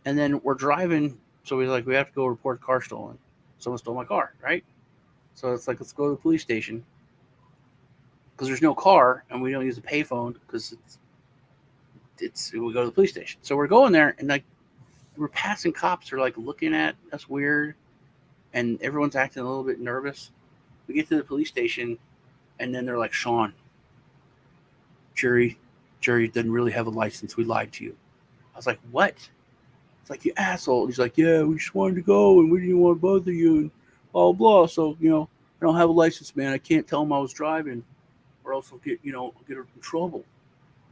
And then we're driving. So we have to go report car stolen. Someone stole my car, right? So it's like, let's go to the police station. Because there's no car, and we don't use a payphone because we go to the police station. So we're going there, and like we're passing cops. They're like looking at us weird, and everyone's acting a little bit nervous. We get to the police station, and then they're like, Sean, Jerry doesn't really have a license. We lied to you. I was like, what? It's like, you asshole. He's like, yeah, we just wanted to go, and we didn't want to bother you, and blah blah. So I don't have a license, man. I can't tell them I was driving, or else I'll get in trouble.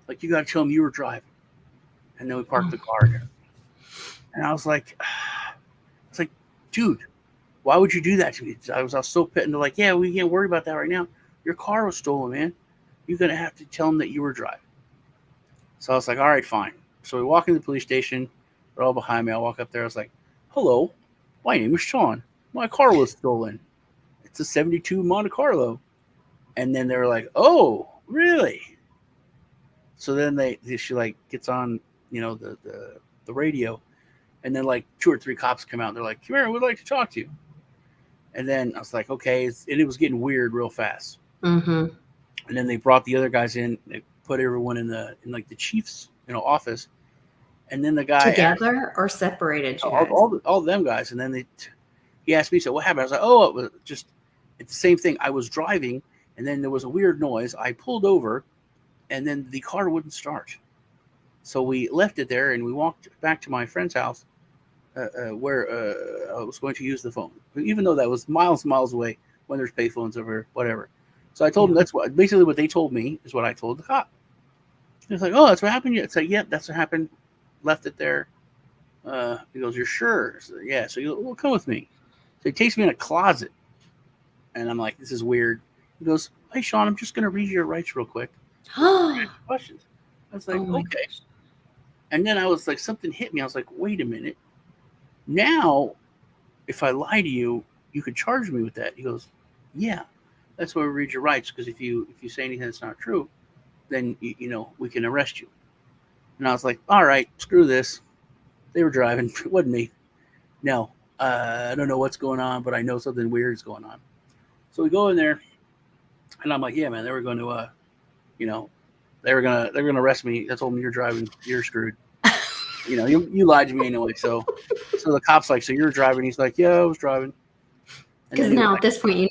Like, you got to tell them you were driving. And then we parked the car there. And I was like, dude, why would you do that to me? I was so pissed. And they're like, yeah, we can't worry about that right now. Your car was stolen, man. You're going to have to tell them that you were driving. So I was like, all right, fine. So we walk into the police station. They're all behind me. I walk up there. I was like, hello, my name is Sean. My car was stolen. It's a 72 Monte Carlo. And then they were like, oh, really? So then she like gets on, the radio, and then like 2 or 3 cops come out. They're like, "Come here, we'd like to talk to you." And then I was like, "Okay," and it was getting weird real fast. Mm-hmm. And then they brought the other guys in. They put everyone in like the chief's office, and then the guy Together or separated, you guys? all them guys, and then he asked me, so what happened? I was like, oh, it's the same thing. I was driving, and then there was a weird noise. I pulled over, and then the car wouldn't start. So we left it there, and we walked back to my friend's house, where I was going to use the phone, even though that was miles and miles away. When there's payphones over, whatever. So I told him that's what they told me is what I told the cop. He was like, "Oh, that's what happened." It's like, "Yep, that's what happened." Left it there. He goes, "You're sure?" So, yeah. So he goes, "Well, come with me." So he takes me in a closet, and I'm like, "This is weird." He goes, "Hey, Sean, I'm just going to read you your rights real quick." Questions. I was like, Oh my "Okay." gosh. And then I was like, something hit me. I was like, "Wait a minute. Now, if I lie to you, you could charge me with that." He goes, "Yeah, that's why we read your rights, because if you say anything that's not true, then we can arrest you." And I was like, "All right, screw this." They were driving. It wasn't me. No, I don't know what's going on, but I know something weird is going on. So we go in there, and I'm like, "Yeah, man, they were going to, they're gonna arrest me." I told them, "You're driving. You're screwed. You lied to me anyway." So the cop's like, "So you're driving?" He's like, "Yeah, I was driving." And Because then he was now like, at this point,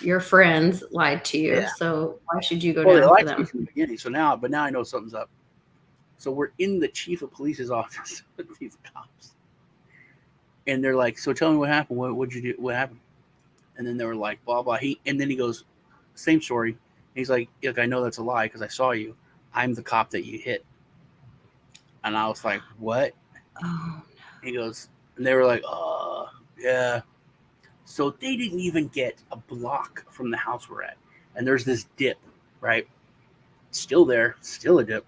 your friends lied to you. "Yeah." So why should you go Well, they down for lied to me them? from the beginning. So now I know something's up. So we're in the chief of police's office with these cops, and they're like, "So tell me what happened. What'd you do? What happened?" And then they were like, "Blah blah." And then he goes, "Same story." And he's like, "Look, I know that's a lie because I saw you. I'm the cop that you hit." And I was like, "What?" Oh, He goes, and they were like, yeah." So they didn't even get a block from the house we're at, and there's this dip, right? Still there, still a dip.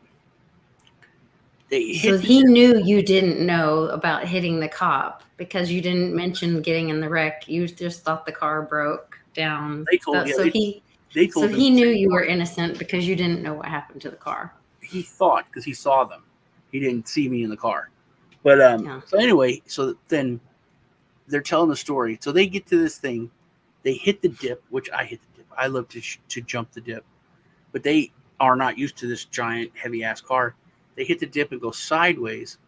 They so hit the he dip. knew you didn't know about hitting the cop because you didn't mention getting in the wreck. You just thought the car broke down. They told, yeah, they So told him he the knew same you were story. innocent because you didn't know what happened to the car. He thought because he saw them, he didn't see me in the car. But Yeah. so anyway, so then they're telling the story. So they get to this thing, they hit the dip, which I hit the dip. I love to jump the dip, but they are not used to this giant heavy ass car. They hit the dip and go sideways,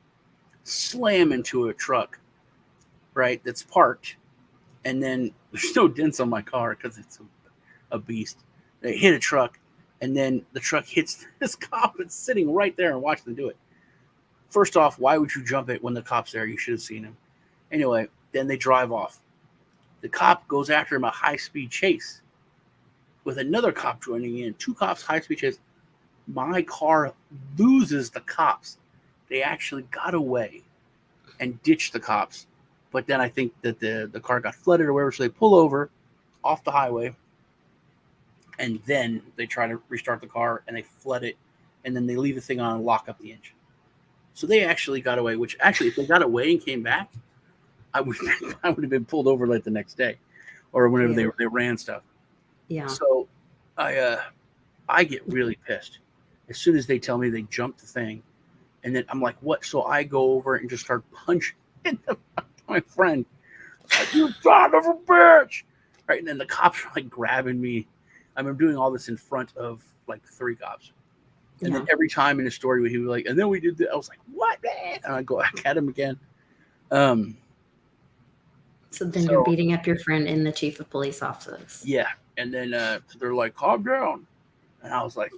slam into a truck, right? That's parked, and then there's no dents on my car because it's a beast. They hit a truck, and then the truck hits this cop that's sitting right there and watching them do it. First off, why would you jump it when the cop's there? You should have seen him. Anyway, then they drive off. The cop goes after him a high-speed chase with another cop joining in. 2 cops, high-speed chase. My car loses the cops. They actually got away and ditched the cops. But then I think that the car got flooded or whatever, so they pull over off the highway, and then they try to restart the car, and they flood it, and then they leave the thing on and lock up the engine. So they actually got away, which actually, if they got away and came back, I would have been pulled over like the next day or whenever they ran stuff. Yeah. So I get really pissed as soon as they tell me they jumped the thing, and then I'm like, "What?" So I go over and just start punching my friend, like, "You son of a bitch!" Right, and then the cops are like grabbing me. I'm doing all this in front of like 3 cops, and then every time in the story he was like, "And then we did that." I was like, "What, man?" And I go back at him again. So then you're beating up your friend in the chief of police office. Yeah, and then they're like, "Calm down," and I was like,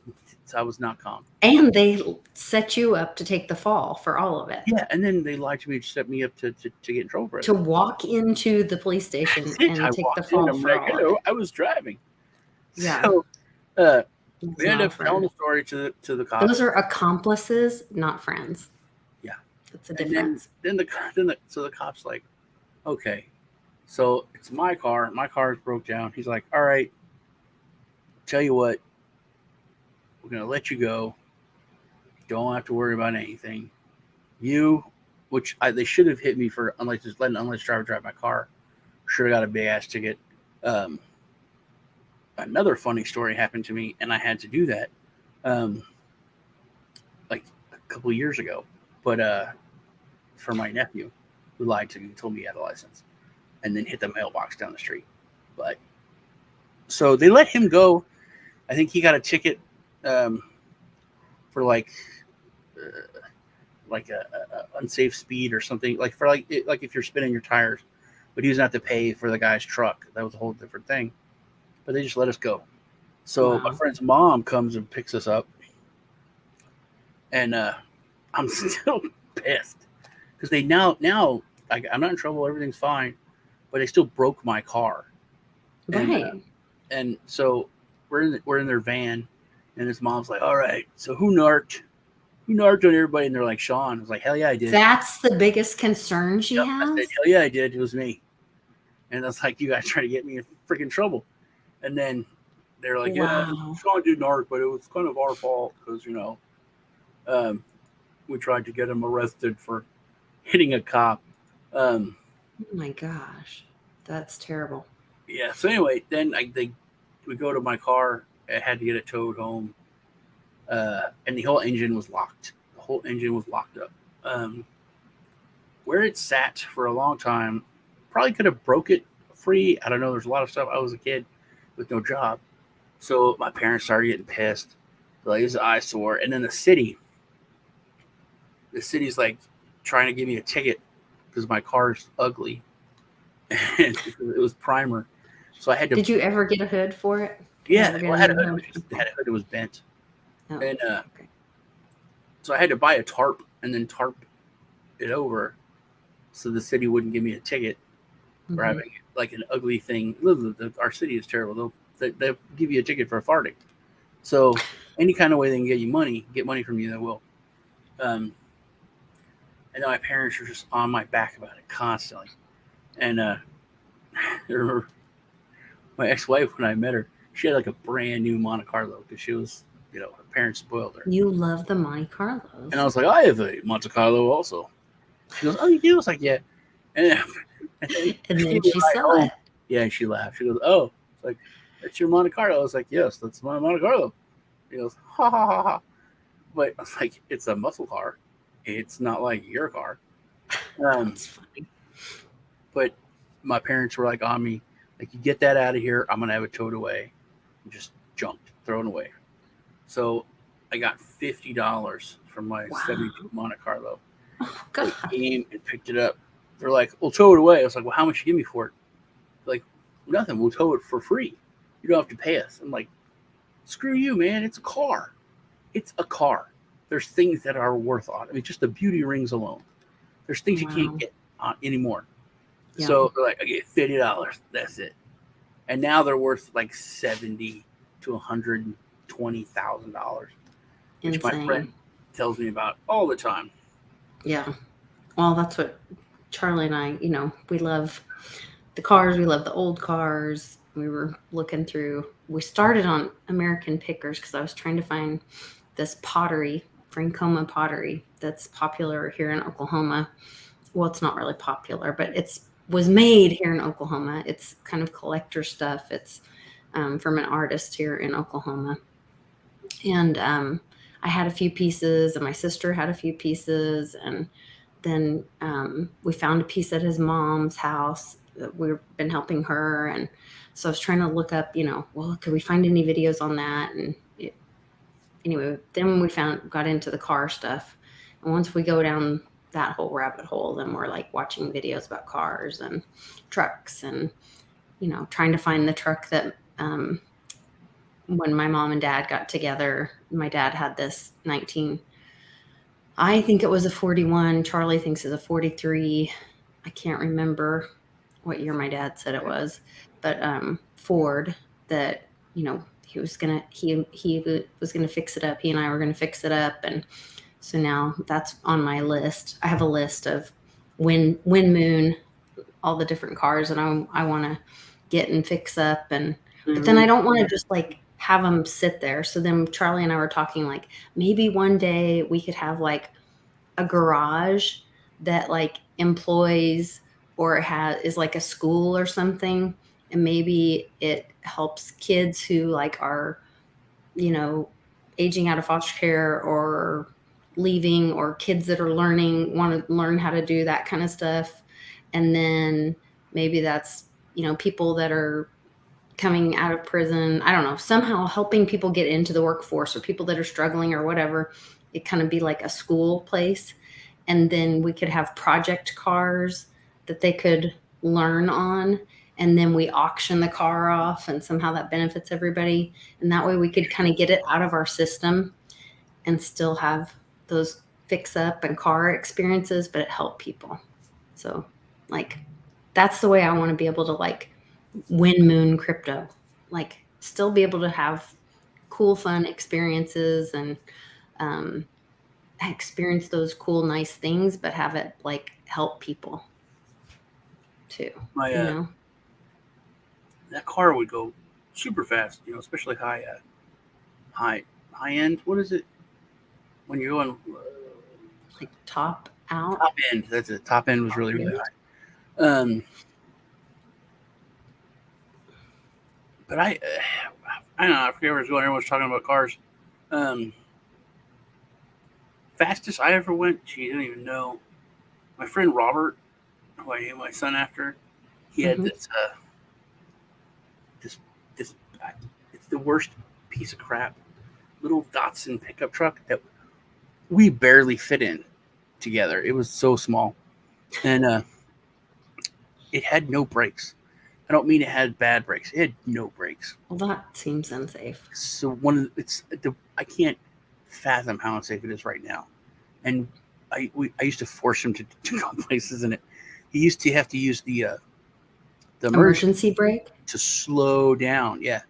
I was not calm. And they set you up to take the fall for all of it. Yeah, and then they lied to me to set me up to get in trouble for it. To walk into the police station and I take the walked in, fall I'm for like, all "Hello," of it. I was driving. Yeah. So It's we end not a up telling friend. the story to the cops. Those are accomplices, not friends. Yeah. That's a And difference. then the cop's like, "Okay, so it's my car. My car is broke down." He's like, "All right, tell you what, we're gonna let you go. Don't have to worry about anything. You," which they should have hit me for just letting unlicensed driver drive my car. Should have got a big ass ticket. another funny story happened to me, and I had to do that, like a couple of years ago. But for my nephew, who lied to me, told me he had a license, and then hit the mailbox down the street. But so they let him go. I think he got a ticket for like a unsafe speed or something, like for like if you're spinning your tires, but he was not to pay for the guy's truck. That was a whole different thing. But they just let us go. So my friend's mom comes and picks us up, and I'm still pissed because they now I'm not in trouble. Everything's fine, but they still broke my car. Right. And so we're in their van, and his mom's like, "All right, so who narked? Who narked on everybody?" And they're like, "Sean." I was like, "Hell yeah, I did." That's the biggest concern she Yep, has. I said, "Hell yeah, I did. It was me." And I was like, "You guys trying to get me in freaking trouble?" And then they're like, "Yeah, Sean did narc, but it was kind of our fault because we tried to get him arrested for hitting a cop." Oh my gosh, that's terrible. Yeah. So anyway, then we go to my car. I had to get it towed home, and the whole engine was locked. The whole engine was locked up. Where it sat for a long time, probably could have broke it free. I don't know. There's a lot of stuff. I was a kid with no job, so my parents started getting pissed. They're like, "It's an eyesore," and then the city's like trying to give me a ticket because my car's ugly, and it was primer. So I had to. Did you ever get a hood for it? Yeah, well, I had a hood. It was bent, and okay. so I had to buy a tarp and then tarp it over, so the city wouldn't give me a ticket for having like an ugly thing. Our city is terrible. They'll give you a ticket for farting. So any kind of way they can get money from you, they will. And my parents were just on my back about it constantly. And I remember my ex-wife, when I met her, she had like a brand new Monte Carlo because she was, her parents spoiled her. You love the Monte Carlos. And I was like, I have a Monte Carlo also. She goes, "Oh, you do?" I was like, "Yeah." And then she saw it. Yeah, and she laughed. She goes, "Oh," it's like, "That's your Monte Carlo." I was like, "Yes, that's my Monte Carlo." He goes, "Ha ha ha ha." But I was like, "It's a muscle car. It's not like your car." That's funny. But my parents were like on me, like, "You get that out of here. I'm gonna have it towed away." And just junked, thrown away. So I got $50 from my '72 Monte Carlo. Oh God! They came and picked it up. They're like, "We'll tow it away." I was like, "Well, how much you give me for it?" Like, "Nothing. We'll tow it for free. You don't have to pay us." I'm like, "Screw you, man. It's a car. It's a car. There's things that are worth on. I mean, just the beauty rings alone. There's things you can't get anymore." Yeah. So they're like, "Okay, $50. That's it." And now they're worth like $70,000 to $120,000, which my friend tells me about all the time. Yeah. Well, that's what Charlie and I, we love the cars. We love the old cars. We were looking through. We started on American Pickers because I was trying to find this pottery, Francoma pottery, that's popular here in Oklahoma. Well, it's not really popular, but was made here in Oklahoma. It's kind of collector stuff. It's from an artist here in Oklahoma. And I had a few pieces, and my sister had a few pieces, and then we found a piece at his mom's house. We've been helping her, and so I was trying to look up, well, could we find any videos on that? And anyway, then we got into the car stuff, and once we go down that whole rabbit hole, then we're like watching videos about cars and trucks, and trying to find the truck that when my mom and dad got together, my dad had this I think it was a 41. Charlie thinks it's a 43. I can't remember what year my dad said it was, but Ford that, he was gonna fix it up. He and I were gonna fix it up, and so now that's on my list. I have a list of Wind Moon, all the different cars, and I want to get and fix up, and but then I don't want to just like have them sit there. So then Charlie and I were talking like maybe one day we could have like a garage that like employs or is like a school or something, and maybe it helps kids who like are, you know, aging out of foster care or leaving, or kids that are want to learn how to do that kind of stuff. And then maybe that's, you know, people that are coming out of prison. I don't know, somehow helping people get into the workforce, or people that are struggling or whatever. It kind of be like a school place. And then we could have project cars that they could learn on. And then we auction the car off, and somehow that benefits everybody. And that way we could kind of get it out of our system and still have those fix up and car experiences, but it helped people. So like, that's the way I want to be able to like win moon crypto, like still be able to have cool, fun experiences and experience those cool, nice things, but have it like help people too. My You know, that car would go super fast, you know, especially high end. What is it when you're going like top out. top end? That's it. Top end was really high. But I don't know. I forget where I was going. Everyone's talking about cars. Fastest I ever went. Gee, I don't even know. My friend Robert, who I named my son after, he had this. It's the worst piece of crap. Little Datsun pickup truck that we barely fit in together. It was so small, and it had no brakes. I don't mean it had bad brakes. It had no brakes. Well, that seems unsafe. So I can't fathom how unsafe it is right now. And I used to force him to go places in it. He used to have to use the Emergency brake to slow down. Yeah,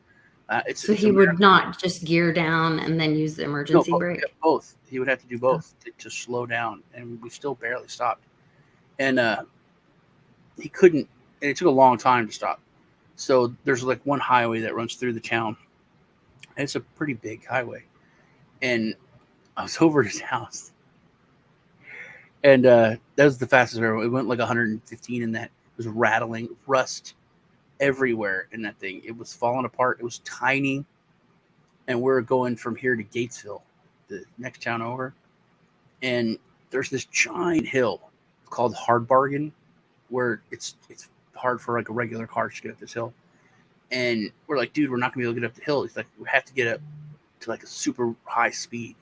so he would not just gear down and then use the emergency brake. Yeah, both. He would have to do both to slow down, and we still barely stopped. And he couldn't. And it took a long time to stop. So there's like one highway that runs through the town. And it's a pretty big highway. And I was over at his house. And that was the fastest ever. It went like 115 in that. It was rattling, rust everywhere in that thing. It was falling apart. It was tiny. And we're going from here to Gatesville, the next town over. And there's this giant hill called Hard Bargain, where it's hard for like a regular car to get up this hill. And we're like, dude, we're not gonna be able to get up the hill. He's like, we have to get up to like a super high speed.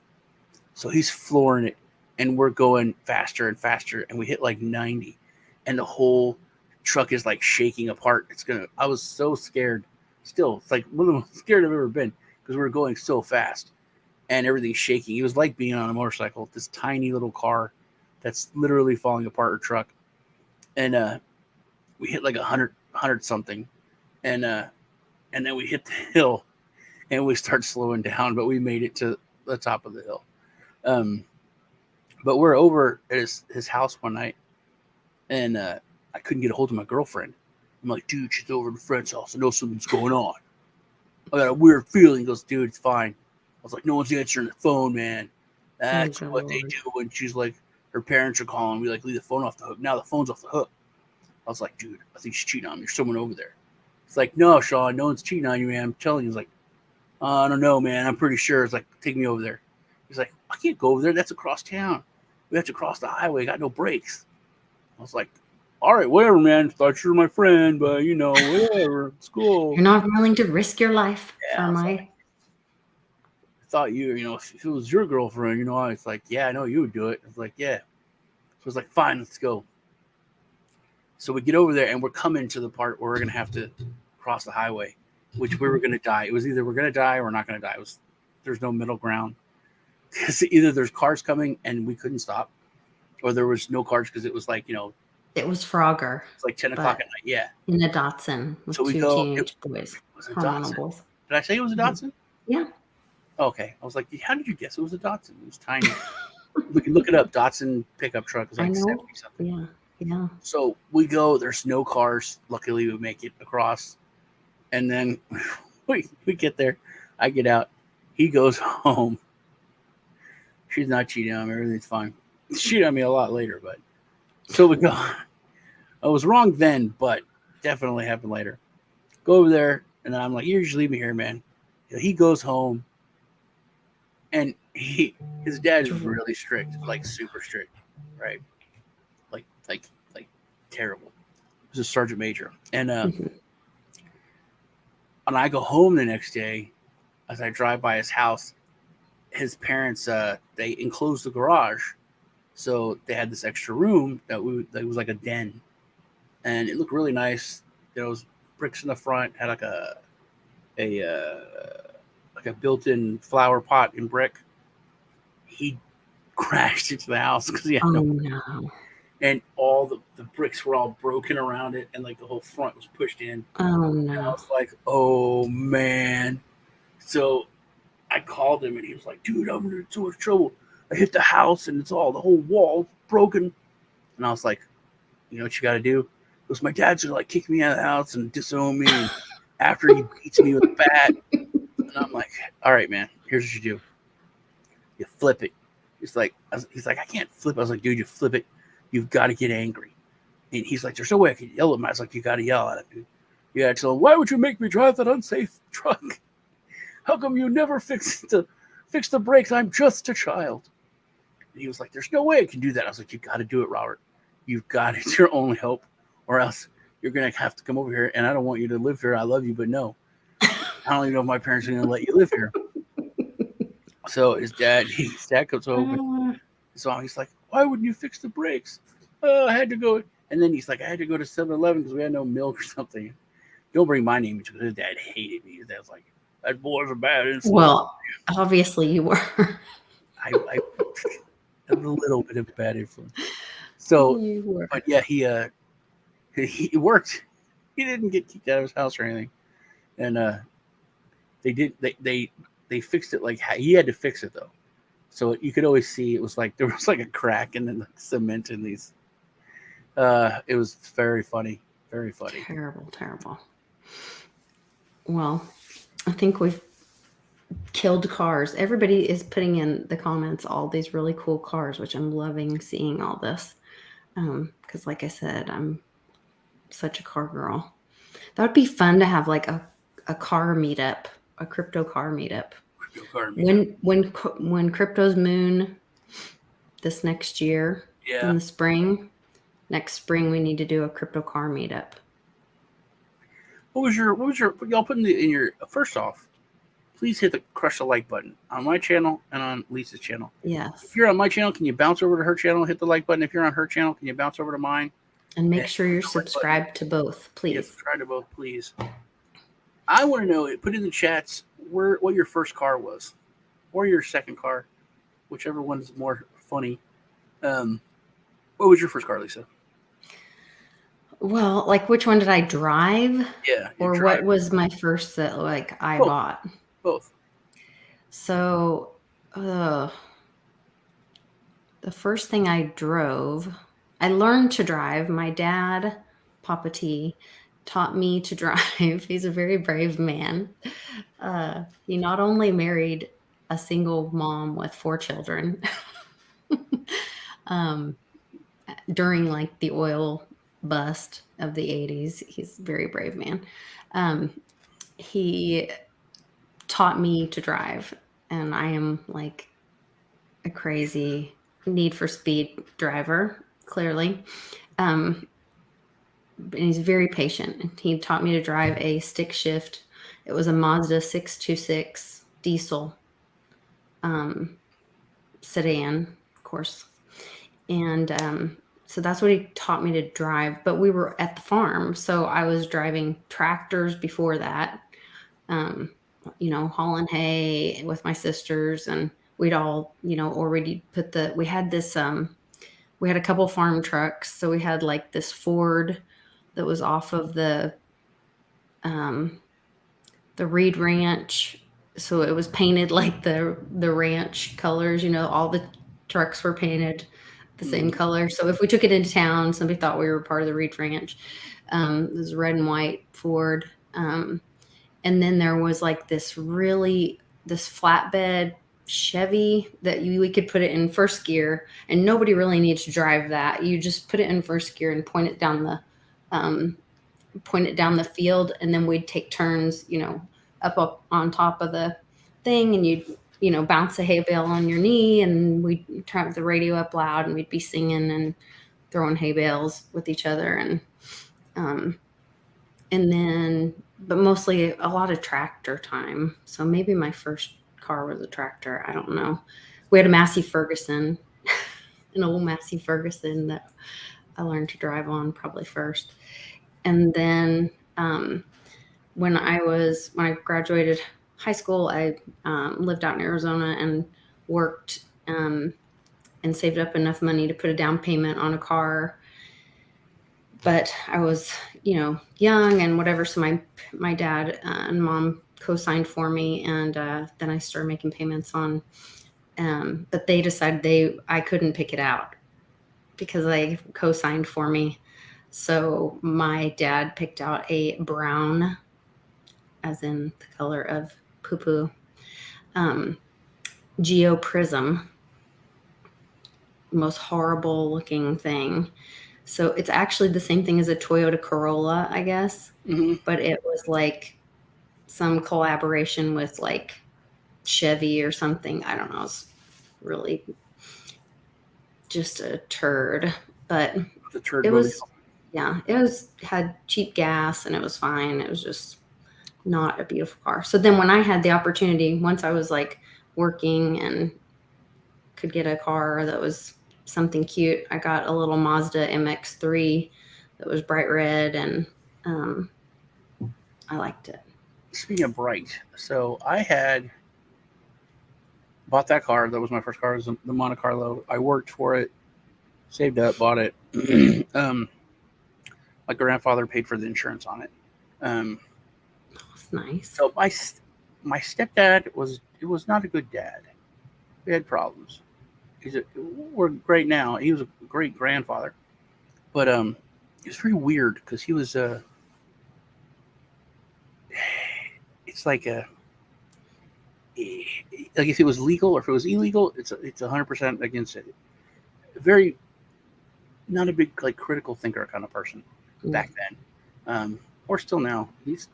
So he's flooring it, and we're going faster and faster, and we hit like 90, and the whole truck is like shaking apart. I was so scared. Still, it's like one of the most scared I've ever been, because we were going so fast and everything's shaking. It was like being on a motorcycle, this tiny little car that's literally falling apart, or truck. And we hit like 100 something, and then we hit the hill, and we start slowing down, but we made it to the top of the hill. But we're over at his house one night, and I couldn't get a hold of my girlfriend. I'm like, dude, she's over at a friend's house. I know something's going on. I got a weird feeling. He goes, dude, it's fine. I was like, no one's answering the phone, man. That's what they do. And she's like, her parents are calling. We like leave the phone off the hook. Now the phone's off the hook. I was like, dude, I think she's cheating on me. There's someone over there. It's like, no, Sean, no one's cheating on you, man. I'm telling you. He's like, I don't know, man. I'm pretty sure. It's like, take me over there. He's like, I can't go over there. That's across town. We have to cross the highway. Got no brakes. I was like, all right, whatever, man. Thought you were my friend, but you know, whatever. It's cool. You're not willing to risk your life for my. I thought if it was your girlfriend, I was like, yeah, I know you would do it. I was like, yeah. So I was like, fine, let's go. So we get over there, and we're coming to the part where we're gonna have to cross the highway, which we were gonna die. It was either we're gonna die or we're not gonna die. There's no middle ground, because either there's cars coming and we couldn't stop, or there was no cars because it was like it was Frogger. It's like 10 o'clock at night. Yeah. In a Datsun with two teenage boys. Hormonal boys. Did I say it was a Datsun? Yeah. Okay. I was like, how did you guess it was a Datsun? It was tiny. Look it up. Datsun pickup truck. It was like 70 something. Yeah. Yeah. So we go. There's no cars. Luckily, we make it across. And then we get there. I get out. He goes home. She's not cheating on me. Everything's fine. She cheated on me a lot later, but so we go. I was wrong then, but definitely happened later. Go over there, and then I'm like, you just leave me here, man. He goes home, and his dad is really strict, like super strict, right? Like like terrible. He's a sergeant major, Mhm. and I go home the next day. As I drive by his house, his parents they enclosed the garage, so they had this extra room that was like a den, and it looked really nice. There was bricks in the front, had a like a built-in flower pot in brick. He crashed into the house because he had Oh no, no. and all the bricks were all broken around it, and like the whole front was pushed in. Oh And I no. was like, oh man. So I called him, and he was like, dude, I'm in so much trouble. I hit the house, and it's all the whole wall broken. And I was like, you know what you got to do? Because my dad's gonna like kick me out of the house and disown me, and after he beats me with a bat. And I'm like, all right, man, here's what you do. You flip it. He's like, I can't flip. I was like, dude, you flip it. You've got to get angry. And he's like, there's no way I can yell at him. I was like, you got to yell at him, dude. You got to tell him, why would you make me drive that unsafe truck? How come you never fix the brakes? I'm just a child. And he was like, there's no way I can do that. I was like, you got to do it, Robert. You've got it. It's your only hope, or else you're going to have to come over here. And I don't want you to live here. I love you, but no. I don't even know if my parents are going to let you live here. So his dad comes home. So he's like, why wouldn't you fix the brakes? I had to go. And then he's like, I had to go to 7-Eleven because we had no milk or something. Don't bring my name into it. His dad hated me. His dad was like, that boy's a bad influence. Well, obviously you were. I a little bit of bad influence. So, You were. but yeah, he worked. He didn't get kicked out of his house or anything. And they fixed it. Like, he had to fix it though. So you could always see it was like there was like a crack in the cement in these. It was very funny, very funny. Terrible. Well, I think we've killed cars. Everybody is putting in the comments all these really cool cars, which I'm loving seeing all this. Because like I said, I'm such a car girl. That would be fun to have like a car meetup, a crypto car meetup. When crypto's moon this next year in the spring. Next spring we need to do a crypto car meetup. What was your y'all put in your first off, please hit the crush the like button on my channel and on Lisa's channel. Yes. If you're on my channel, can you bounce over to her channel, hit the like button? If you're on her channel, can you bounce over to mine? And make sure you're subscribed to both, please. Yeah, subscribe to both, please. I want to know, put in the chats what your first car was, or your second car, whichever one is more funny. What was your first car, Lisa? Well, like which one did I drive? Yeah. Or what was my first that like I bought? Both. So, the first thing I drove, I learned to drive. My dad, Papa T, taught me to drive. He's a very brave man. He not only married a single mom with 4 children during like the oil bust of the 80s. He's a very brave man. He taught me to drive, and I am like a crazy Need for Speed driver, clearly. And he's very patient. He taught me to drive a stick shift. It was a Mazda 626 diesel sedan, of course. And so that's what he taught me to drive. But we were at the farm, so I was driving tractors before that, hauling hay with my sisters, and we'd all, already we had this, we had a couple farm trucks. So we had like this Ford that was off of the Reed Ranch. So it was painted like the ranch colors, all the trucks were painted the same color. So if we took it into town, somebody thought we were part of the Reed Ranch. It was red and white Ford. And then there was like this flatbed Chevy that we could put it in first gear, and nobody really needs to drive that. You just put it in first gear and point it down point it down the field, and then we'd take turns, up on top of the thing, and you'd bounce a hay bale on your knee, and we'd turn the radio up loud, and we'd be singing and throwing hay bales with each other, and then, but mostly a lot of tractor time. So maybe my first car was a tractor. I don't know. We had a Massey Ferguson, an old Massey Ferguson that I learned to drive on probably first. And then when I graduated high school, I lived out in Arizona and worked and saved up enough money to put a down payment on a car. But I was, young and whatever. So my dad and mom co-signed for me, and then I started making payments on. But they decided I couldn't pick it out because they co-signed for me. So my dad picked out a brown, as in the color of poo-poo, Geo Prism, most horrible looking thing. So it's actually the same thing as a Toyota Corolla, I guess, but it was like some collaboration with like Chevy or something. I don't know. It's really just a turd, but it was, had cheap gas and it was fine. It was just not a beautiful car. So then when I had the opportunity, once I was like working and could get a car that was something cute, I got a little Mazda MX-3 that was bright red, and I liked it. Speaking of bright, so I had bought that car. That was my first car. It was the Monte Carlo. I worked for it, saved up, bought it. My grandfather paid for the insurance on it. That's nice. So my stepdad was not a good dad. We had problems. We're great now. He was a great grandfather, but it was very weird because he was it's like if it was legal or if it was illegal, it's 100% against it. Very not a big like critical thinker kind of person back then, or still now. He's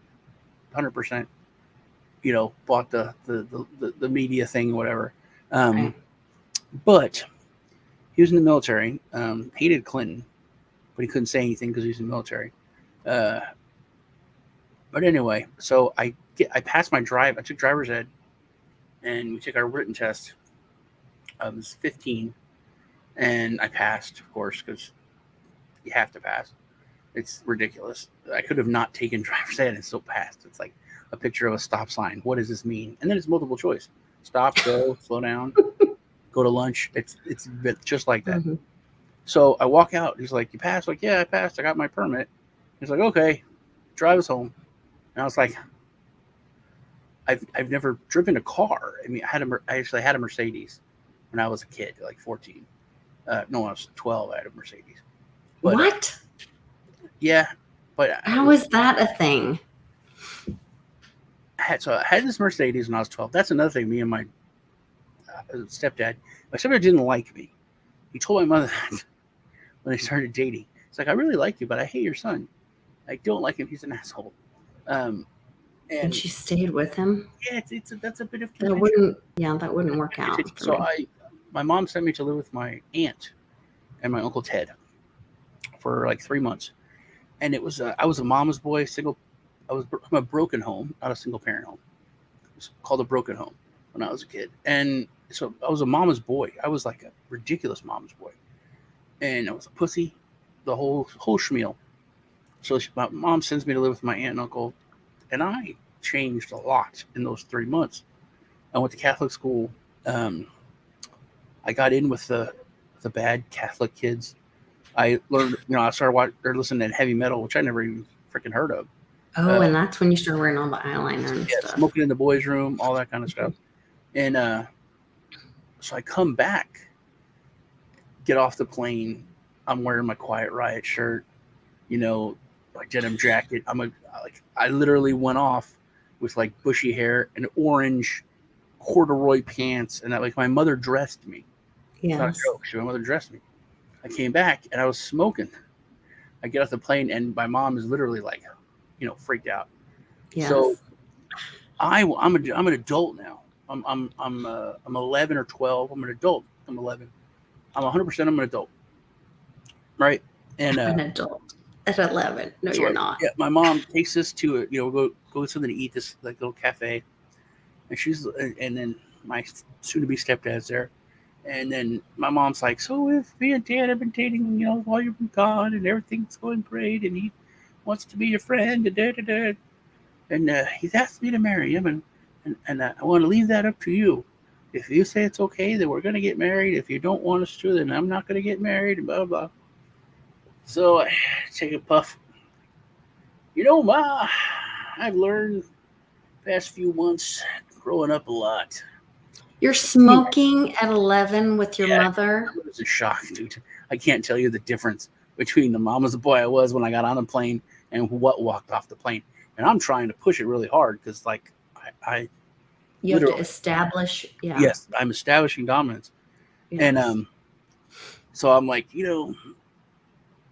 100%, bought the media thing, whatever. Right. But he was in the military, hated Clinton, but he couldn't say anything because he was in the military. But anyway, so I passed my drive. I took driver's ed, and we took our written test. I was 15, and I passed, of course, because you have to pass. It's ridiculous. I could have not taken driver's ed and still passed. It's like a picture of a stop sign. What does this mean? And then it's multiple choice. Stop, go, slow down, go to lunch. It's just like that. Mm-hmm. So I walk out. He's like, "You passed?" Like, "Yeah, I passed. I got my permit." He's like, "Okay, drive us home." And I was like, I've never driven a car. I mean, I actually had a Mercedes when I was a kid, like 14. No, when I was 12, I had a Mercedes. But, what? Yeah, but how is that a thing? I had this Mercedes when I was 12. That's another thing. Me and my stepdad. My stepdad didn't like me. He told my mother that when they started dating. It's like, "I really like you, but I hate your son. I don't like him. He's an asshole." And she stayed with him. Yeah, that's a bit of confusion. That wouldn't work out. So my mom sent me to live with my aunt and my uncle Ted for like 3 months, and it was I was a mama's boy, single. I'm a broken home, not a single parent home. It was called a broken home when I was a kid, and so I was a mama's boy. I was like a ridiculous mama's boy, and I was a pussy, the whole schmeal. So my mom sends me to live with my aunt and uncle, and I changed a lot in those 3 months. I went to Catholic school. I got in with the bad Catholic kids. I learned, I started listening to heavy metal, which I never even freaking heard of. Oh, and that's when you started wearing all the eyeliner and stuff. Smoking in the boys' room, all that kind of stuff. And so I come back, get off the plane. I'm wearing my Quiet Riot shirt, my denim jacket. I literally went off with like bushy hair and orange corduroy pants, and my mother dressed me. Yeah, it's not a joke. My mother dressed me. I came back and I was smoking. I get off the plane, and my mom is literally like, freaked out. Yes. So I'm an adult now. I'm 11 or 12. I'm an adult. I'm 11. I'm 100%. I'm an adult, right? And an adult at 11. No, so you're not. yeah, my mom takes us to go to something to eat, this like little cafe, and then my soon-to-be stepdad's there, and then my mom's like, so if me and Dad have been dating, while you've been gone, and everything's going great, and he wants to be your friend, and he's asked me to marry him, and I want to leave that up to you. If you say it's okay, then we're going to get married. If you don't want us to, then I'm not going to get married, and blah, blah, blah. So I take a puff. Ma, I've learned past few months growing up a lot. You're smoking at 11 with your mother? It was a shock, dude. I can't tell you the difference between the mama's boy I was when I got on the plane and what walked off the plane. And I'm trying to push it really hard because, like, you have to establish. Yeah. Yes, I'm establishing dominance. Yes. And so I'm like,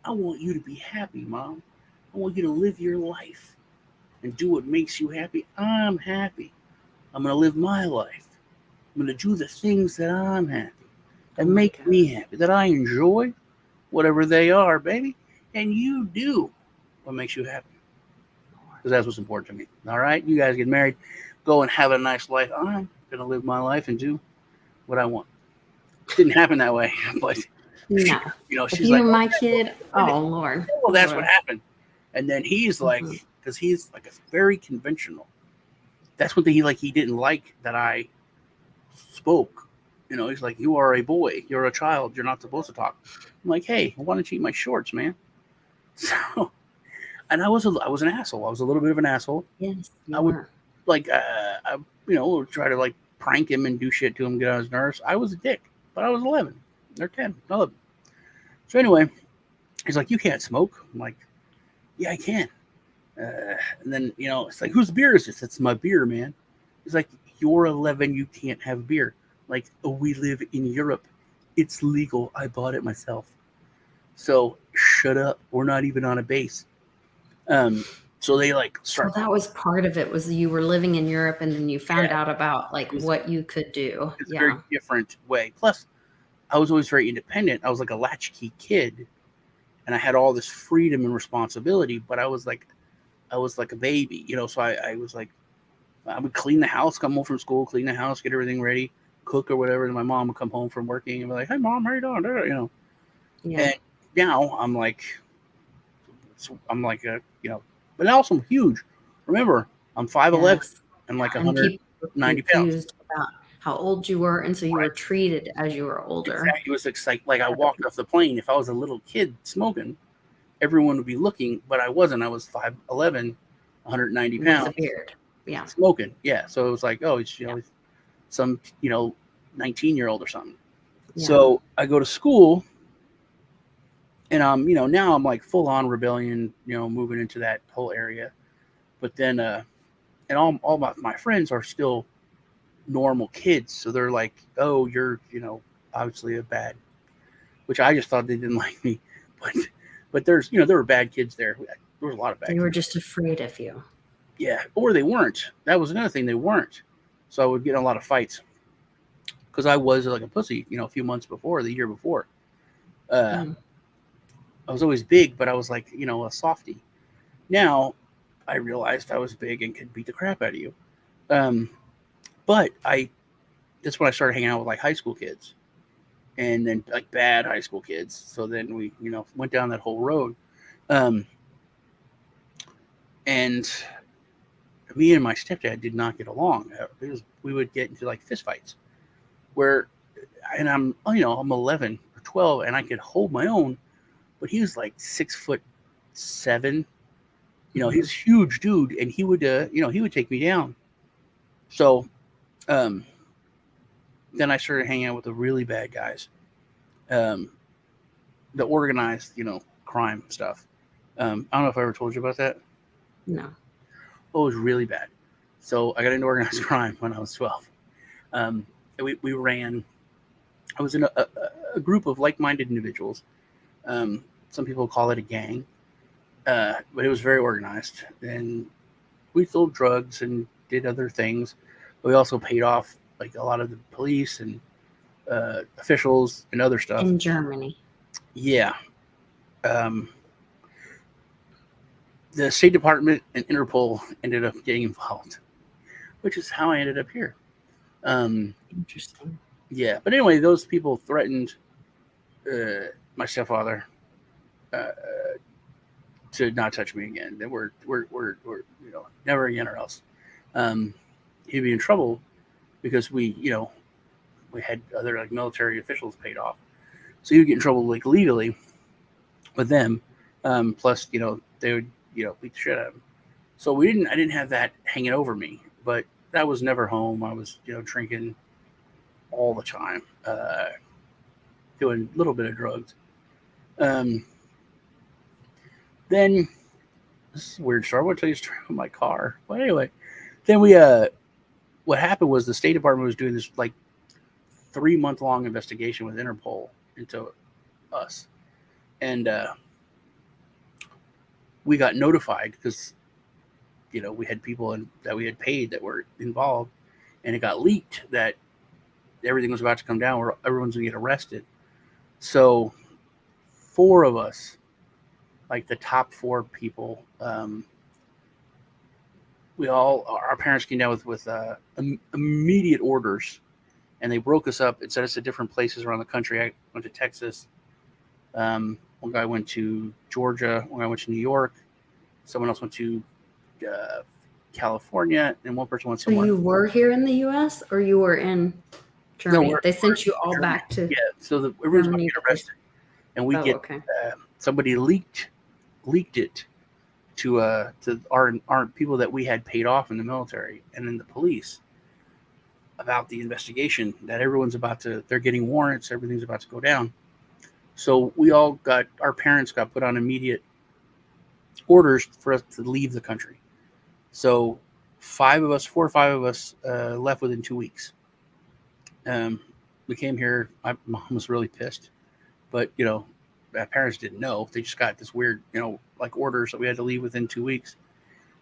I want you to be happy, Mom. I want you to live your life and do what makes you happy. I'm happy. I'm going to live my life. I'm going to do the things that I'm happy and make me happy, that I enjoy, whatever they are, baby. And you do what makes you happy. Because that's what's important to me. All right? You guys get married. Go and have a nice life. I'm going to live my life and do what I want. It didn't happen that way. But, no. She's like, my kid. Oh, Lord. Well, that's what happened. And then he's like, because he's like a very conventional. That's one thing he didn't like that I spoke. He's like, you are a boy. You're a child. You're not supposed to talk. I'm like, hey, why don't you eat my shorts, man? So, and I was an asshole. I was a little bit of an asshole. Yes, I would try to like prank him and do shit to him, get on his nerves. I was a dick, but I was 11 or 10, 11. So anyway, he's like, you can't smoke. I'm like, yeah, I can. And then, it's like, whose beer is this? It's my beer, man. He's like, you're 11. You can't have beer. Like, we live in Europe. It's legal. I bought it myself. So shut up. We're not even on a base. So they start. So that was part of it, was you were living in Europe and then you found out about what you could do. It's a very different way. Plus, I was always very independent. I was like a latchkey kid, and I had all this freedom and responsibility. But I was like a baby, So I was like, I would clean the house, come home from school, clean the house, get everything ready, cook or whatever. And my mom would come home from working and be like, hey, Mom, how you doing? Yeah. And now I'm like but also I'm huge. Remember, I'm 5'11" and like 190 pounds. About how old you were, and so you were treated as you were older. Exactly. It was like I walked off the plane. If I was a little kid smoking, everyone would be looking, but I wasn't. I was 5'11", 190 pounds. With a beard. Yeah. Smoking. Yeah. So it was like, oh, it's some 19-year-old or something. Yeah. So I go to school, and now I'm like full on rebellion, moving into that whole area. But then and all my friends are still normal kids, so they're like, oh, you're obviously a bad, which I just thought they didn't like me, but there's there were bad kids there. There was a lot of bad kids. They were just afraid of you. Yeah, or they weren't. That was another thing, they weren't. So I would get in a lot of fights because I was like a pussy, a few months before, the year before. I was always big, but I was like a softie. Now I realized I was big and could beat the crap out of you. But that's when I started hanging out with like high school kids, and then like bad high school kids. So then we, went down that whole road. And me and my stepdad did not get along. We would get into like fist fights and I'm 11 or 12 and I could hold my own, but he was like 6'7". He's a huge dude, and he would take me down. So, then I started hanging out with the really bad guys, the organized, crime stuff. I don't know if I ever told you about that. No. Oh, it was really bad. So I got into organized crime when I was 12. We ran. I was in a group of like-minded individuals. Some people call it a gang. but it was very organized, and we sold drugs and did other things. But we also paid off like a lot of the police and officials and other stuff. In Germany. Yeah. Um, the State Department and Interpol ended up getting involved, which is how I ended up here. Interesting. Yeah, but anyway, those people threatened my stepfather to not touch me again. That we're never again or else. He'd be in trouble because we had other like military officials paid off, so he would get in trouble like legally with them. Plus, they would beat the shit out of him. So I didn't have that hanging over me, but that was never home. I was drinking all the time, doing a little bit of drugs. Then this is a weird story. I want to tell you a story about my car. But anyway, then what happened was the State Department was doing this like 3-month long investigation with Interpol into us, and we got notified because we had people that we had paid that were involved, and it got leaked that everything was about to come down where everyone's gonna get arrested. So 4 of us, like the top 4 people, our parents came down with immediate orders, and they broke us up and sent us to different places around the country. I went to Texas. One guy went to Georgia. One guy went to New York. Someone else went to California, and one person went So somewhere. you were here in the U.S. or you were in Germany? No, they sent you all Germany. back to So everyone's going to Germany. get arrested, and we get okay. Somebody leaked it to our people that we had paid off in the military and in the police about the investigation that they're getting warrants, everything's about to go down. So our parents got put on immediate orders for us to leave the country. So 4 or 5 of us left within 2 weeks. We came here. My mom was really pissed, but my parents didn't know. They just got this weird, like orders that we had to leave within 2 weeks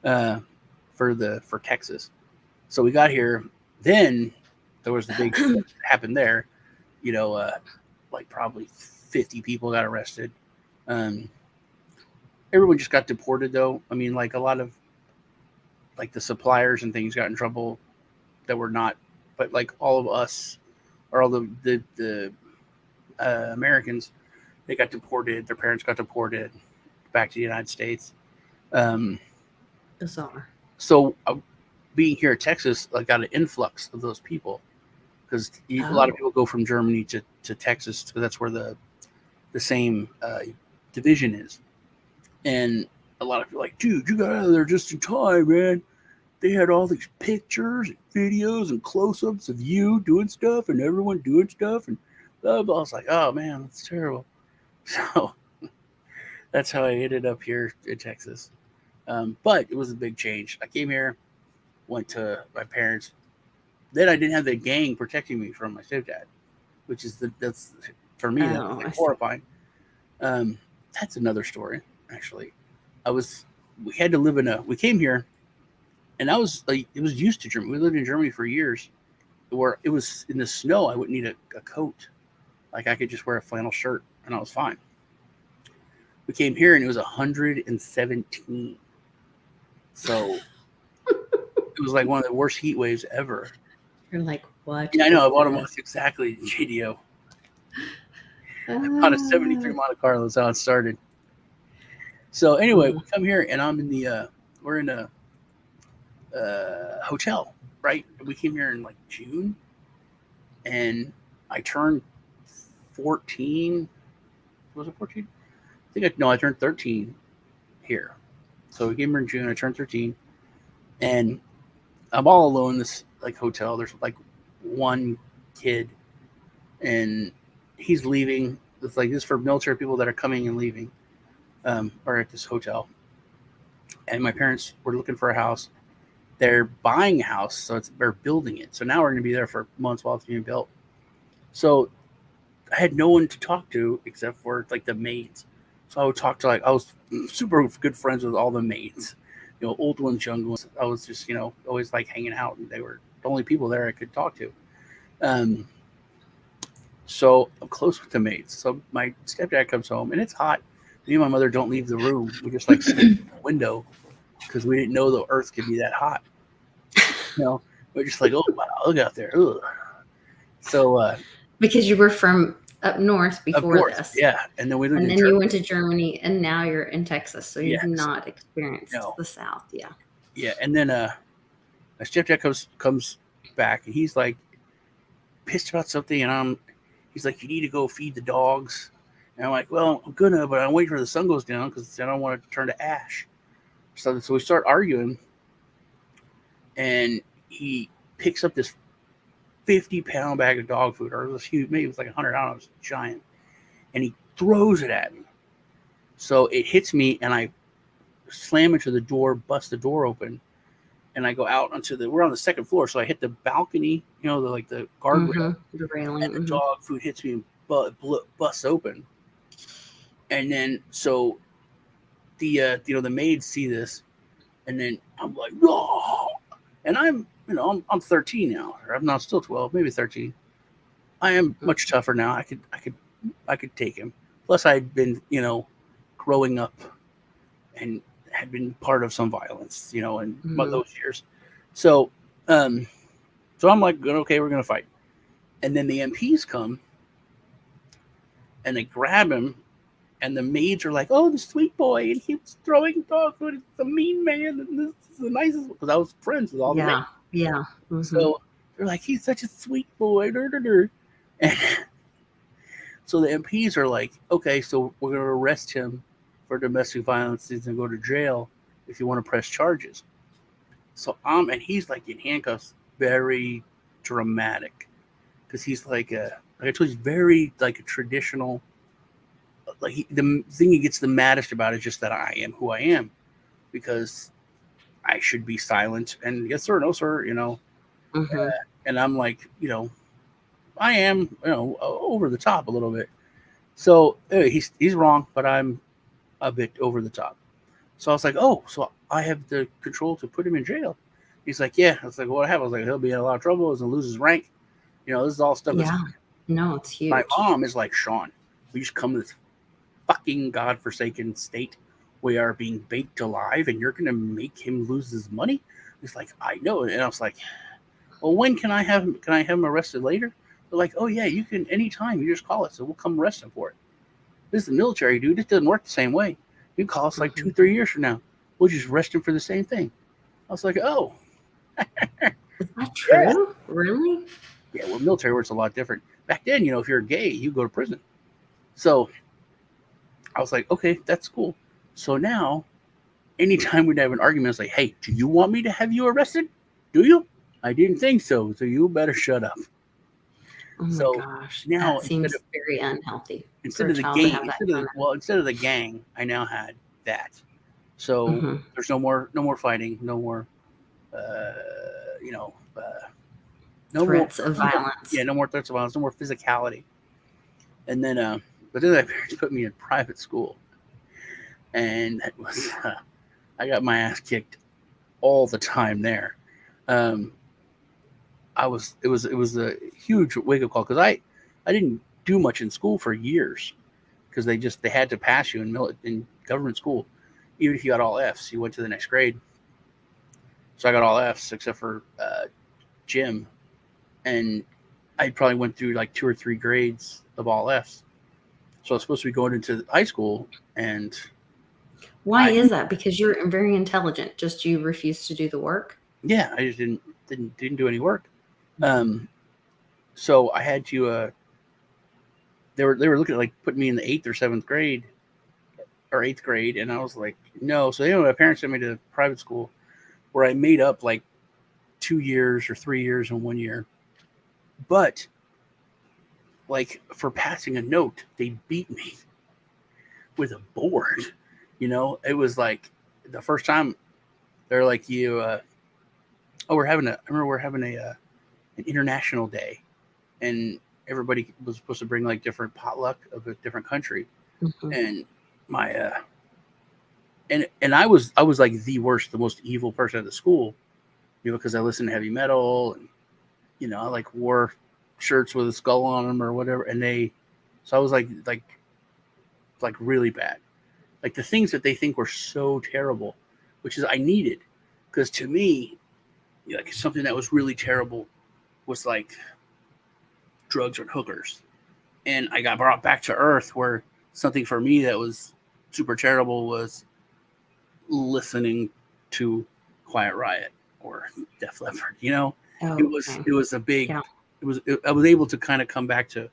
for Texas. So we got here. Then there was the big thing that happened there. Like probably 50 people got arrested. Everyone just got deported, though. I mean, like a lot of like the suppliers and things got in trouble that were not, but like all of us or all the Americans, they got deported. Their parents got deported back to the United States. Bizarre. So being here in Texas, I got an influx of those people because a lot of people go from Germany to Texas because that's where the same division is. And a lot of people are like, dude, you got out of there just in time, man. They had all these pictures and videos and close-ups of you doing stuff and everyone doing stuff and blah, blah. I was like, oh, man, that's terrible. So that's how I ended up here in Texas. But it was a big change. I came here, went to my parents. Then I didn't have the gang protecting me from my stepdad, which is that's for me, that's like horrifying. That's another story, actually. We had to live we came here, and it was used to Germany. We lived in Germany for years, where it was in the snow. I wouldn't need a coat. Like I could just wear a flannel shirt, and I was fine. We came here, and it was 117. So it was like one of the worst heat waves ever. You're like, what? Yeah, I know. I bought them exactly, JDO. I bought a 73 Monte Carlo. That's how it started. So anyway, we come here, and we're in a hotel, right? We came here in like June, and I turned 14. Was it 14? I turned 13 here. So we came here in June. I turned 13, and I'm all alone in this like hotel. There's like one kid, and he's leaving. It's like this for military people that are coming and leaving, or at this hotel. And my parents were looking for a house. They're buying a house, so they're building it. So now we're going to be there for months while it's being built. So I had no one to talk to except for like the maids. So I would talk to I was super good friends with all the maids, old ones, young ones. I was just always like hanging out, and they were the only people there I could talk to. Um, so I'm close with the maids. So my stepdad comes home, and it's hot. Me and my mother don't leave the room. We just like sit in the window because we didn't know the earth could be that hot. You know, we're just like, oh wow, look out there. Ugh. So Because you were from up north up before north, this, yeah, and then we lived and in then you Germany. went to Germany, and now you're in Texas, so you've Yes, not experienced no, the South. Yeah. yeah, and then my stepdad comes back, and he's like pissed about something, and he's like, you need to go feed the dogs, and I'm like, well, I'm gonna, but I'm waiting for the sun goes down because I don't want to turn to ash. So we start arguing, and he picks up this 50-pound bag of dog food, or it was huge, maybe it was like 100 pounds, giant, and he throws it at me. So it hits me, and I slam into the door, bust the door open, and I go out onto we're on the second floor, so I hit the balcony, the guardrail, The and railing. the dog food hits me and busts open. And then so the maids see this, and then I'm like, oh, and I'm 13 now, or I'm not still 12, maybe 13. I am much tougher now. I could take him. Plus, I'd been growing up and had been part of some violence, in those years. So, um, so I'm like, okay, we're gonna fight. And then the MPs come and they grab him, and the maids are like, "Oh, the sweet boy," and he was throwing dog food. It's a mean man, and this is the nicest because I was friends with all the maids. Yeah. Yeah. So they're like, "He's such a sweet boy." And so the MPs are like, "Okay, so we're gonna arrest him for domestic violence and go to jail if you want to press charges." So and he's like in handcuffs, very dramatic, because he's like I told you, he's very like a traditional. Like the thing he gets the maddest about is just that I am who I am, because I should be silent and yes sir, no sir, and I'm like, I am, over the top a little bit. So anyway, he's wrong, but I'm a bit over the top. So I was like, oh, so I have the control to put him in jail. He's like, yeah. I was like, what happened? I was like, he'll be in a lot of trouble. He's gonna lose his rank. This is all stuff that's. Yeah. No, it's huge. My mom is like, Sean, we just come to this fucking godforsaken state. We are being baked alive, and you're gonna make him lose his money. He's like, I know. And I was like, well, when can I have him? Can I have him arrested later? They're like, oh yeah, you can anytime. You just call us, so we'll come arrest him for it. This is the military, dude. It doesn't work the same way. You call us like 2-3 years from now. We'll just arrest him for the same thing. I was like, oh. Is that true? Yeah. Really? Yeah, well, military works a lot different. Back then, if you're gay, you go to prison. So I was like, okay, that's cool. So now, anytime we'd have an argument, it's like, hey, do you want me to have you arrested? Do you? I didn't think so. So you better shut up. Oh my gosh. Now that seems very unhealthy. Instead of the gang, instead of the gang, I now had that. So there's no more fighting, no more, no threats of violence. Yeah, no more threats of violence, no more physicality. And then, but then my parents put me in private school, and that was, I got my ass kicked all the time there. It was a huge wake up call, because I didn't do much in school for years, because they had to pass you in government school. Even if you got all Fs, you went to the next grade. So I got all Fs except for gym, and I probably went through like 2 or 3 grades of all Fs. So I was supposed to be going into high school, and why is that? Because you're very intelligent, just you refuse to do the work. Yeah, I just didn't do any work. So I had to. They were looking at like putting me in the 8th or 7th grade, or 8th grade, and I was like, no. So anyway, my parents sent me to private school, where I made up like 2 years or 3 years in 1 year. But like for passing a note, they beat me with a board. It was like the first time they're like, I remember we're having an international day, and everybody was supposed to bring like different potluck of a different country. And my and I was like the worst, the most evil person at the school, because I listened to heavy metal, and I like wore shirts with a skull on them or whatever, so I was like really bad, like the things that they think were so terrible, which is I needed, because to me, like something that was really terrible was like drugs or hookers, and I got brought back to earth where something for me that was super terrible was listening to Quiet Riot or Def Leppard. Oh, It was okay. it was a big Yeah. I was able to kind of come back to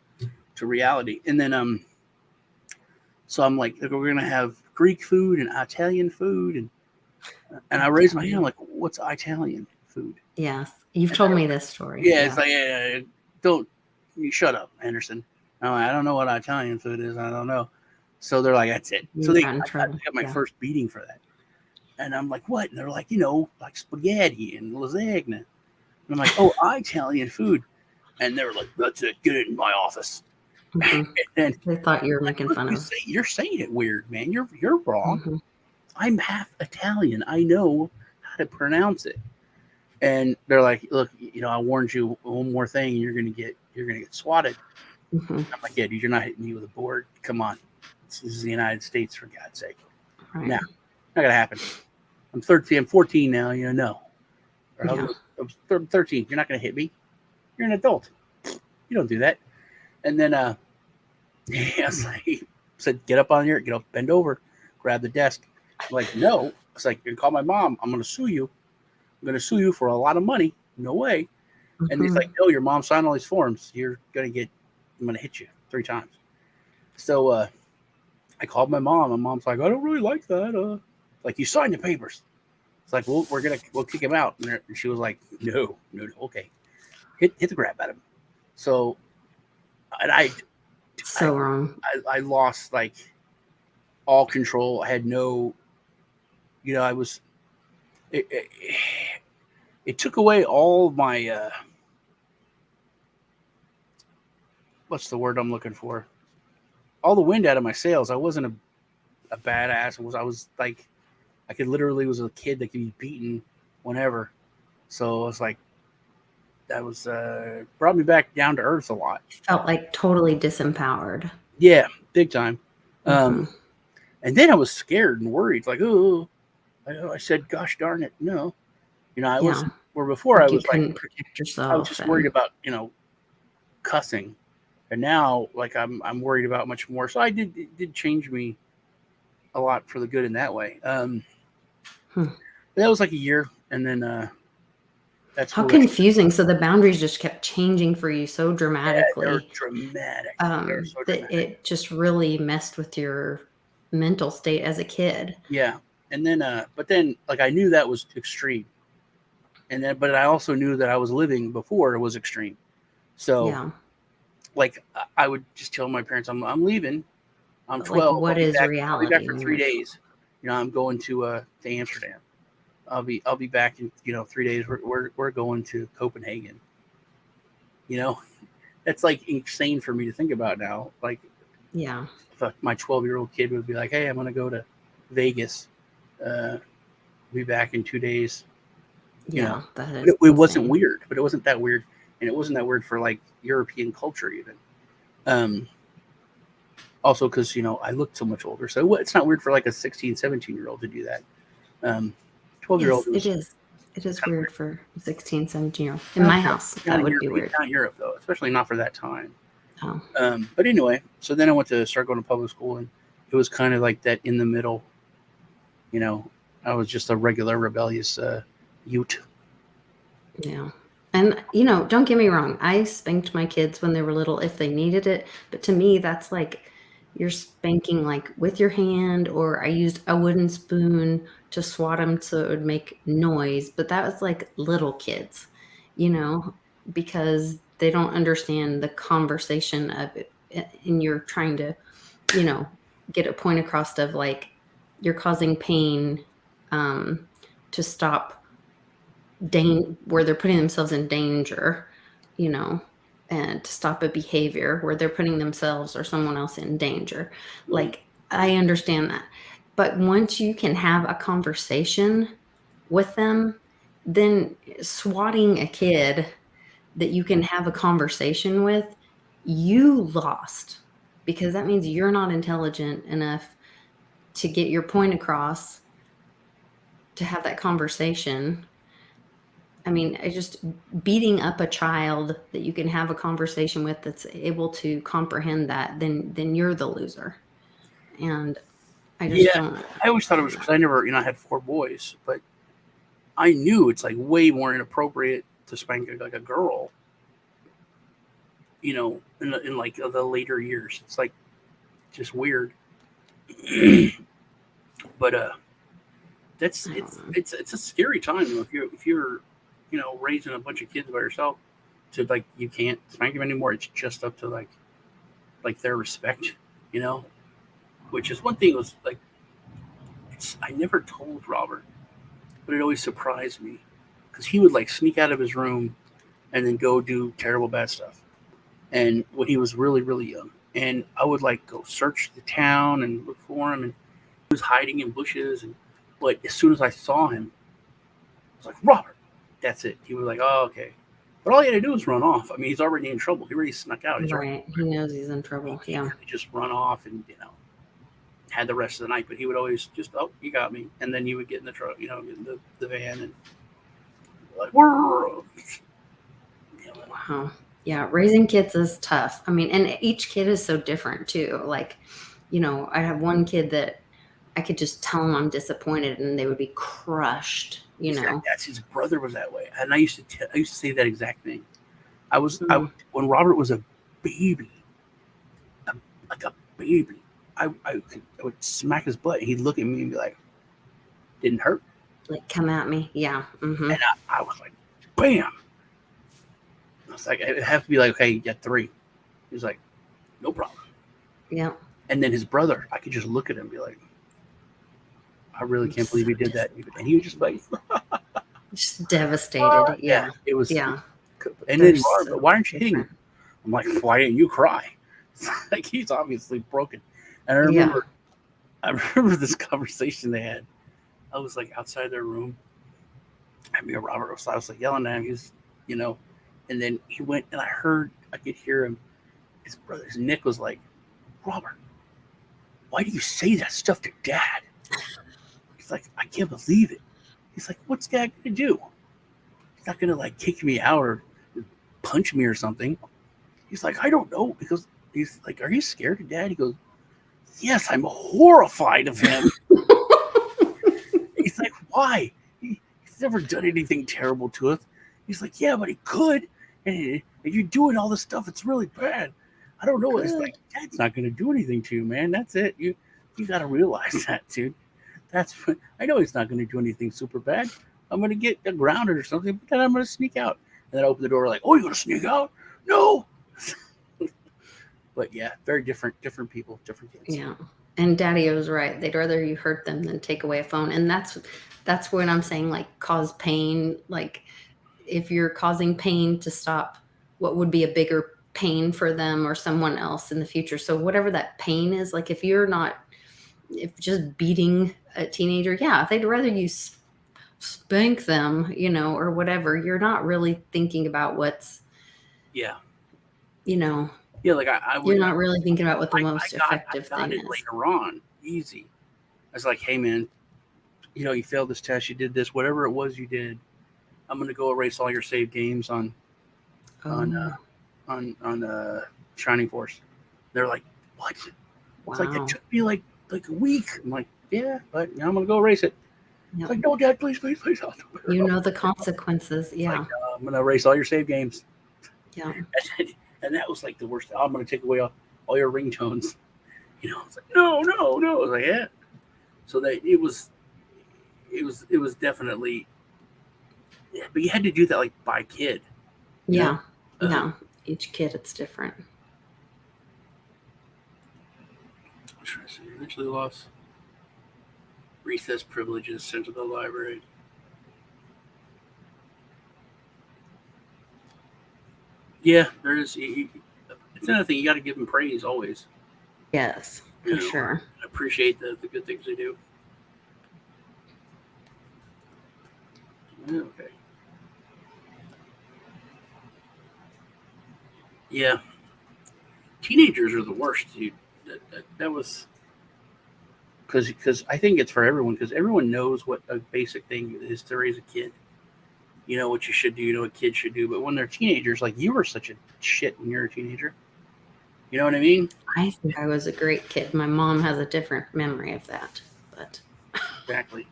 reality, and then so I'm like, we're gonna have Greek food and Italian food, and I raised my hand, I'm like, what's Italian food? Yes. You've And told me this story. yeah, it's Yeah. like, yeah, don't you shut up, Anderson. I'm like, I don't know what Italian food is. I don't know. So they're like, that's it. So You got in I trouble. got my Yeah. first beating for that. And I'm like, what? And they're like, like spaghetti and lasagna. And I'm like, oh, Italian food. And they were like, that's it. Get it in my office. Mhm. And They thought you were like, making look, fun of. you're saying it weird, man. You're wrong. Mhm. I'm half Italian. I know how to pronounce it. And they're like, look, I warned you one more thing, you're gonna get swatted. Mhm. I'm like, yeah, dude, you're not hitting me with a board. Come on. This is the United States, for God's sake. Right. No, not gonna happen. I'm 13, I'm 14 now, no. Or Yeah. I was 13. You're not gonna hit me. You're an adult. You don't do that. And then I was like, said, get up, bend over, grab the desk. I'm like, no. It's like, you're gonna call my mom. I'm gonna sue you. I'm gonna sue you for a lot of money. No way. And he's Mhm. like, no, your mom signed all these forms. I'm gonna hit you 3 times. So I called my mom. My mom's like, I don't really like that. Like, you signed the papers. It's like, well, we'll kick him out. And she was like, no, okay, hit the crap out of him. So, and So wrong. I lost like all control. I had no, I was, it took away all my, what's the word I'm looking for? All the wind out of my sails. I wasn't a badass. I was like, I could literally was a kid that could be beaten whenever. So it's like, that was brought me back down to earth a lot. Felt like totally disempowered. Yeah, big time. Mhm. And then I was scared and worried, like, oh, I said, gosh darn it, no. I Yeah. wasn't, where before Like I you was like, couldn't protect I was yourself just worried and about, cussing. And now, like, I'm worried about much more. So it did change me a lot for the good in that way. That was like a year, and then that's how where confusing. So the boundaries just kept changing for you so they're dramatically, dramatic. They're so that dramatic. it just really messed with your mental state as a kid. Yeah. And then, but then, like, I knew that was extreme. But I also knew that I was living before it was extreme. So, Yeah. like, I would just tell my parents, I'm leaving. I'm But like, 12. what is I'll be back reality for when 3 you're 12? days. I'm going to Amsterdam. I'll be back in 3 days. We're going to Copenhagen. That's like insane for me to think about now. Like, Yeah. if my 12-year-old kid would be like, hey, I'm going to go to Vegas. Be back in 2 days. Yeah. That But is it wasn't insane. weird. But it wasn't that weird, and it wasn't that weird for like European culture even. Also, because I looked so much older, so it's not weird for like a 16, 17-year-old to do that. 12-year-old Yes, it was is. It is kind of weird for 16, 17-year-old. In my house, that would be weird. Not in Europe though, especially not for that time. Oh. But anyway, so then I went to start going to public school, and it was kind of like that in the middle. I was just a regular rebellious youth. Yeah. And, don't get me wrong. I spanked my kids when they were little if they needed it. But to me, that's like you're spanking like with your hand, or I used a wooden spoon to swat them so it would make noise. But that was like little kids, you know, because they don't understand the conversation of it. And you're trying to, get a point across of like you're causing pain to stop where they're putting themselves in danger, you know, and to stop a behavior where they're putting themselves or someone else in danger. Like I understand that. But once you can have a conversation with them, then swatting a kid that you can have a conversation with, you lost, because that means you're not intelligent enough to get your point across, to have that conversation. I mean, I just beating up a child that you can have a conversation with that's able to comprehend that, then you're the loser. And I just Yeah, don't. I always thought it was because I never, I had 4 boys, but I knew it's like way more inappropriate to spank like a girl, in like the later years. It's like just weird. But that's I don't know. it's a scary time though if you're raising a bunch of kids by yourself to like you can't spank them anymore. It's just up to like their respect, you know. Which is one thing was like I never told Robert, but it always surprised me because he would like sneak out of his room and then go do terrible bad stuff. And when he was really really young, and I would like go search the town and look for him, and he was hiding in bushes. And but as soon as I saw him, I was like, Robert, that's it. He was like, oh okay. But all he had to do was run off. I mean, he's already in trouble. He already snuck out. He's already Right. He knows he's in trouble. he Yeah. could just run off and had the rest of the night. But he would always just you got me, and then he would get in the truck, get in the van and like whirr. Wow. Yeah. Raising kids is tough. I mean, and each kid is so different too. Like, I have one kid that I could just tell them I'm disappointed and they would be crushed, That's his brother was that way, and I used to say that exact thing. I Mm. when Robert was a baby, like a baby, I would smack his butt. He'd look at me and be like, "Didn't hurt," Like, come at me. Yeah. Mm-hmm. and I was like, "Bam!" I was like, "It have to be like, okay, you got 3." He was like, "No problem." Yeah. And then his brother, I could just look at him and be like, "I really I'm can't so believe he did that," and he was just like, just devastated. "Yeah, Yeah. it was." Yeah. And They're then, so why aren't you hitting different. him? I'm like, why didn't you cry? Like he's obviously broken. And Yeah. I remember this conversation they had. I was like outside their room. And me and Robert I was like yelling at him. He was, you know, and then he went and I could hear him. His brother, his Nick was like, Robert, why do you say that stuff to Dad? He's like, I can't believe it. He's like, what's Dad gonna do? He's not gonna like kick me out or punch me or something. He's like, I don't know. Because he's like, are you scared of Dad? He goes, yes, I'm horrified of him. He's like, why? He's never done anything terrible to us. He's like, yeah, but he could. And you're doing all this stuff. It's really bad. I don't know. It's like, Dad's not going to do anything to you, man. That's it. You got to realize that, dude. I know he's not going to do anything super bad. I'm going to get grounded or something, but then I'm going to sneak out. And then I open the door like, oh, you're going to sneak out? No. But yeah, very different people, different kids. Yeah. And Daddy was right. They'd rather you hurt them than take away a phone. And that's when I'm saying like cause pain. Like if you're causing pain to stop what would be a bigger pain for them or someone else in the future. So whatever that pain is, like if just beating a teenager, yeah, they'd rather you spank them, or whatever. You're not really thinking about what's, Yeah. Yeah, Like I would. you're not really thinking about what the most I effective got thing it is. later on, easy. I was like, hey man, you failed this test, you did this, whatever it was you did. I'm gonna go erase all your saved games on Oh, Shining Force. They're like, what? It's like it wow. took me like a week. I'm like, yeah, but now I'm gonna go erase it. Yep. It's like, no, Dad, please. You know the consequences. Yeah. Like, I'm gonna erase all your save games. Yeah. And that was like the worst. I'm gonna take away all your ringtones. It's like no. I was like, yeah. So that it was definitely. Yeah, but you had to do that like by kid. Yeah. Yeah. Each kid, it's different. I'm trying to see. Eventually lost recess privileges sent to the library. Yeah, there is. It's another thing. You got to give him praise always. Yes, for sure. appreciate the good things they do. Okay. Yeah. Teenagers are the worst, dude. That was because I think it's for everyone because everyone knows what a basic thing is to raise a kid. You know what you should do, you know what kids should do. But when they're teenagers, like you were such a shit when you're a teenager. You know what I mean? I think I was a great kid. My mom has a different memory of that, but Exactly.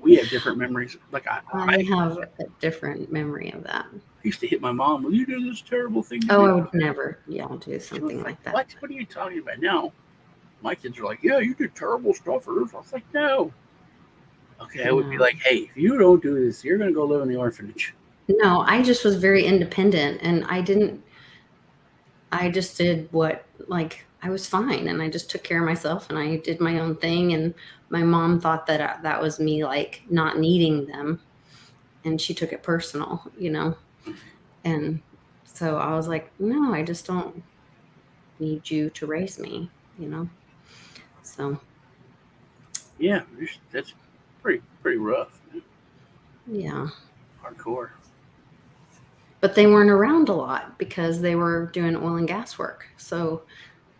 We have different memories. Like I have a different memory of that. used to hit my mom. Well, you did this terrible thing. Oh, I would never, do She something was like that. What? What are you talking about now? My kids are like, yeah, you did terrible stuff. I was like, no. Okay, I would be No. like, hey, if you don't do this, you're going to go live in the orphanage. No, I just was very independent, and I just did I was fine, and I just took care of myself, and I did my own thing, and my mom thought that that was me, like, not needing them, and she took it personal, and so I was like, no, I just don't need you to raise me, so Yeah, that's pretty rough. yeah. Hardcore. But they weren't around a lot because they were doing oil and gas work. So,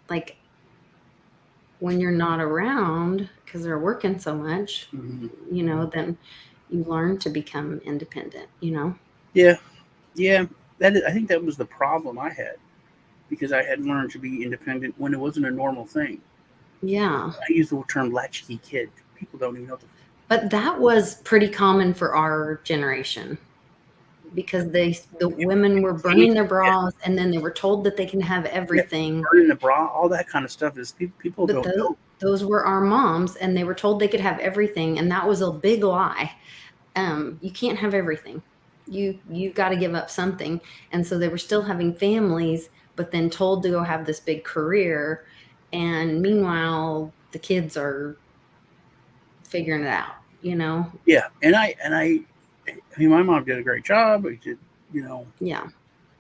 like, when you're not around because they're working so much, then you learn to become independent, Yeah, yeah. I think that was the problem I had because I had learned to be independent when it wasn't a normal thing. Yeah. I use the term latchkey kid. People don't even know. But that was pretty common for our generation because the women were burning their bras and then they were told that they can have everything. Burning the bra, all that kind of stuff is people But don't know. those were our moms and they were told they could have everything. And that was a big lie. You can't have everything. You've got to give up something. And so they were still having families, but then told to go have this big career. And meanwhile, the kids are figuring it out, Yeah, and I mean, my mom did a great job. I did, Yeah.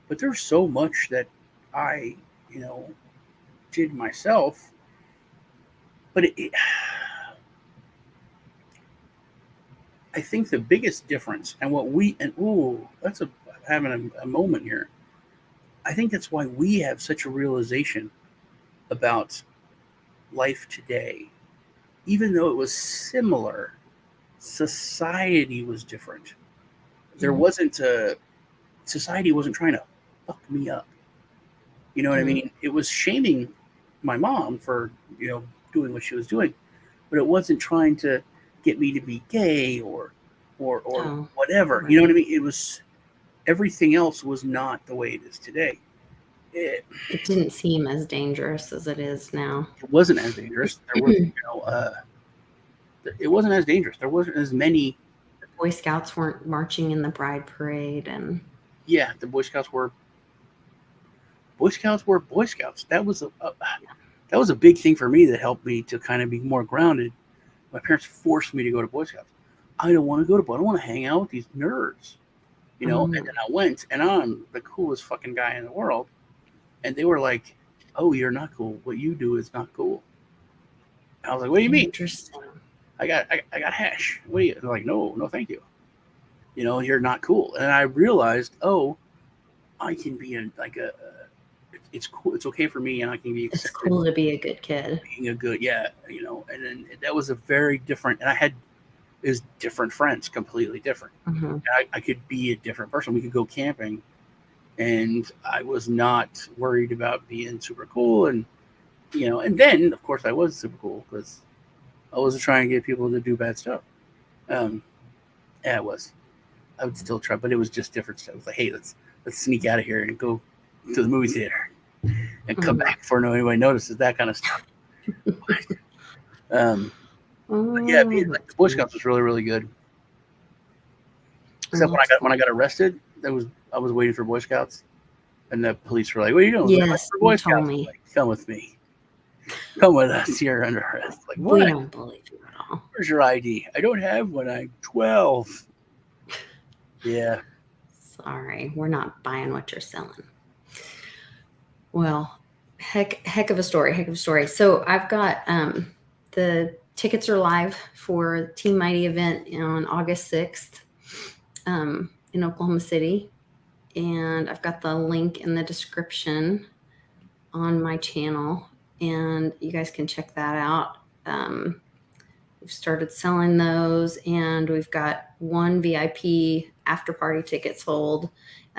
but there's so much that I, you know, did myself. But I think the biggest difference, and that's having a moment here. I think that's why we have such a realization about life today, even though it was similar. Society was different. There Mhm. wasn't a society wasn't trying to fuck me up. You know what I Mhm. mean? It was shaming my mom for doing what she was doing, but it wasn't trying to get me to be gay or Oh, whatever. You know what I right. mean? It was everything else was not the way it is today. It, It didn't seem as dangerous as it is now. it wasn't as dangerous. There was, it wasn't as dangerous. There wasn't as many. The Boy Scouts weren't marching in the bride parade and Yeah, the Boy Scouts were Boy Scouts. That was a big thing for me that helped me to kind of be more grounded. My parents forced me to go to Boy Scouts. I don't want to go to, I don't want to hang out with these nerds, And then I went, and I'm the coolest fucking guy in the world, and they were like, "Oh, you're not cool. What you do is not cool." I was like, "What do you mean? interesting. I got hash. What do you?" They're like, "No, no, thank you. You're not cool." And I realized, oh, I can be it's cool. It's okay for me, and I can be It's accepted cool to be a good kid. being a good, yeah, And then that was a very different, and I had is different friends, completely different. Mhm. I could be a different person. We could go camping, and I was not worried about being super cool. And and then of course I was super cool because I wasn't trying to get people to do bad stuff. Um, yeah, I would still try, but it was just different stuff. It was like, hey, let's sneak out of here and go to the movie theater and come Mhm. back before anybody notices, that kind of stuff. um, but yeah, Oh, like the that's Boy funny. Scouts was really really good. Oh, Except that's when cool. I got arrested, I was waiting for Boy Scouts, and the police were like, "What are you doing?" I was like, "Waiting Yes, for you Boy told Scouts." me. Like, come with me. Come with us. You're under arrest. Like, We what? don't believe you at all. Where's your ID? I don't have one. I'm 12. Yeah. Sorry, we're not buying what you're selling. Well, Heck of a story. So I've got the tickets are live for Team Mighty event on August 6th in Oklahoma City. And I've got the link in the description on my channel, and you guys can check that out. We've started selling those, and we've got one VIP after party ticket sold.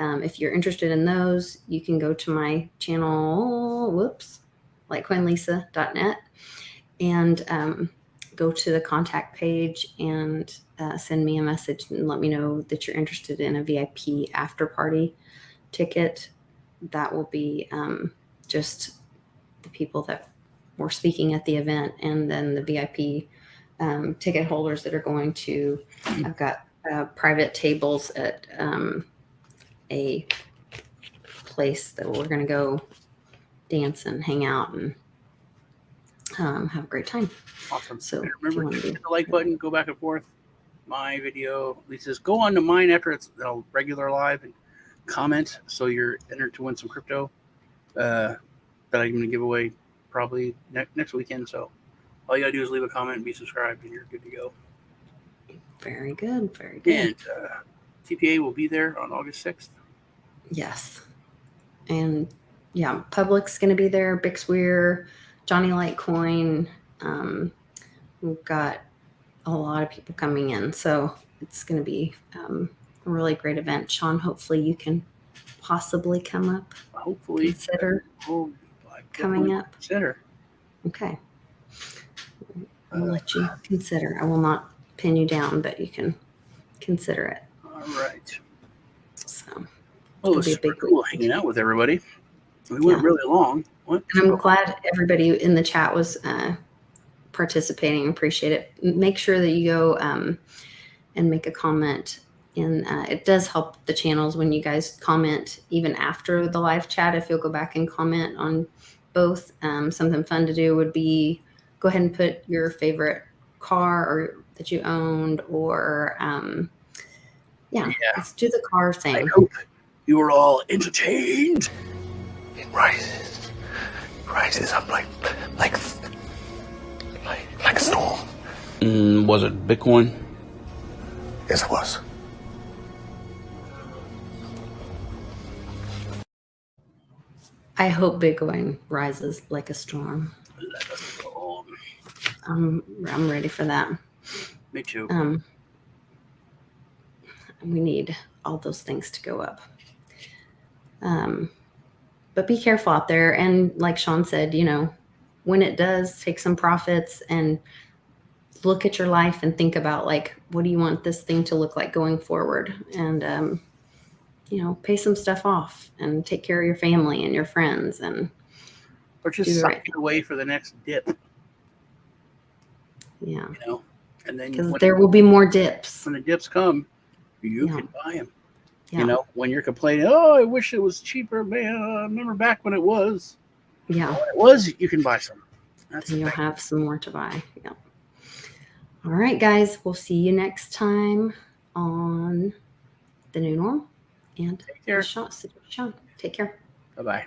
If you're interested in those, you can go to my channel, litecoinlisa.net, and go to the contact page and send me a message and let me know that you're interested in a VIP after party ticket. That will be just the people that were speaking at the event, and then the VIP ticket holders that are going to. I've got private tables at a place that we're going to go dance and hang out and have a great time. Awesome. So and remember, hit hit the like button, go back and forth. My video, Lisa's, go on to mine after it's a regular live and comment so you're entered to win some crypto that I'm going to give away probably next weekend. So all you got to do is leave a comment and be subscribed, and you're good to go. Very good. Very good. And TPA will be there on August 6th. Yes. And yeah, Public's going to be there. Bixweir, Johnny Litecoin. We've got a lot of people coming in. So it's going to be a really great event. Sean, hopefully you can possibly come up. Hopefully. Consider coming up. Consider. Okay. I'll let you consider. I will not pin you down, but you can consider it. All right. So Well, it was super cool hanging out with everybody. We went really long. And I'm glad everybody in the chat was participating. Appreciate it. Make sure that you go and make a comment. It does help the channels when you guys comment even after the live chat. If you'll go back and comment on both, something fun to do would be go ahead and put your favorite car or that you owned, or let's do the car thing. I hope you were all entertained. It rises up like a storm. Was it Bitcoin? Yes, it was. I hope Bitcoin rises like a storm. I'm ready for that. Me too. We need all those things to go up. But be careful out there. And like Sean said, when it does, take some profits and look at your life and think about, like, what do you want this thing to look like going forward? And, pay some stuff off and take care of your family and your friends, and or just suck it away for the next dip. Yeah. And then because there will be more dips. When the dips come, you can buy them. Yeah. When you're complaining, oh, I wish it was cheaper, man. I remember back when it was. Yeah. When it was, you can buy some. And you'll have some more to buy. Yeah. All right, guys. We'll see you next time on The New Norm. And take care. Sean, take care. Bye-bye.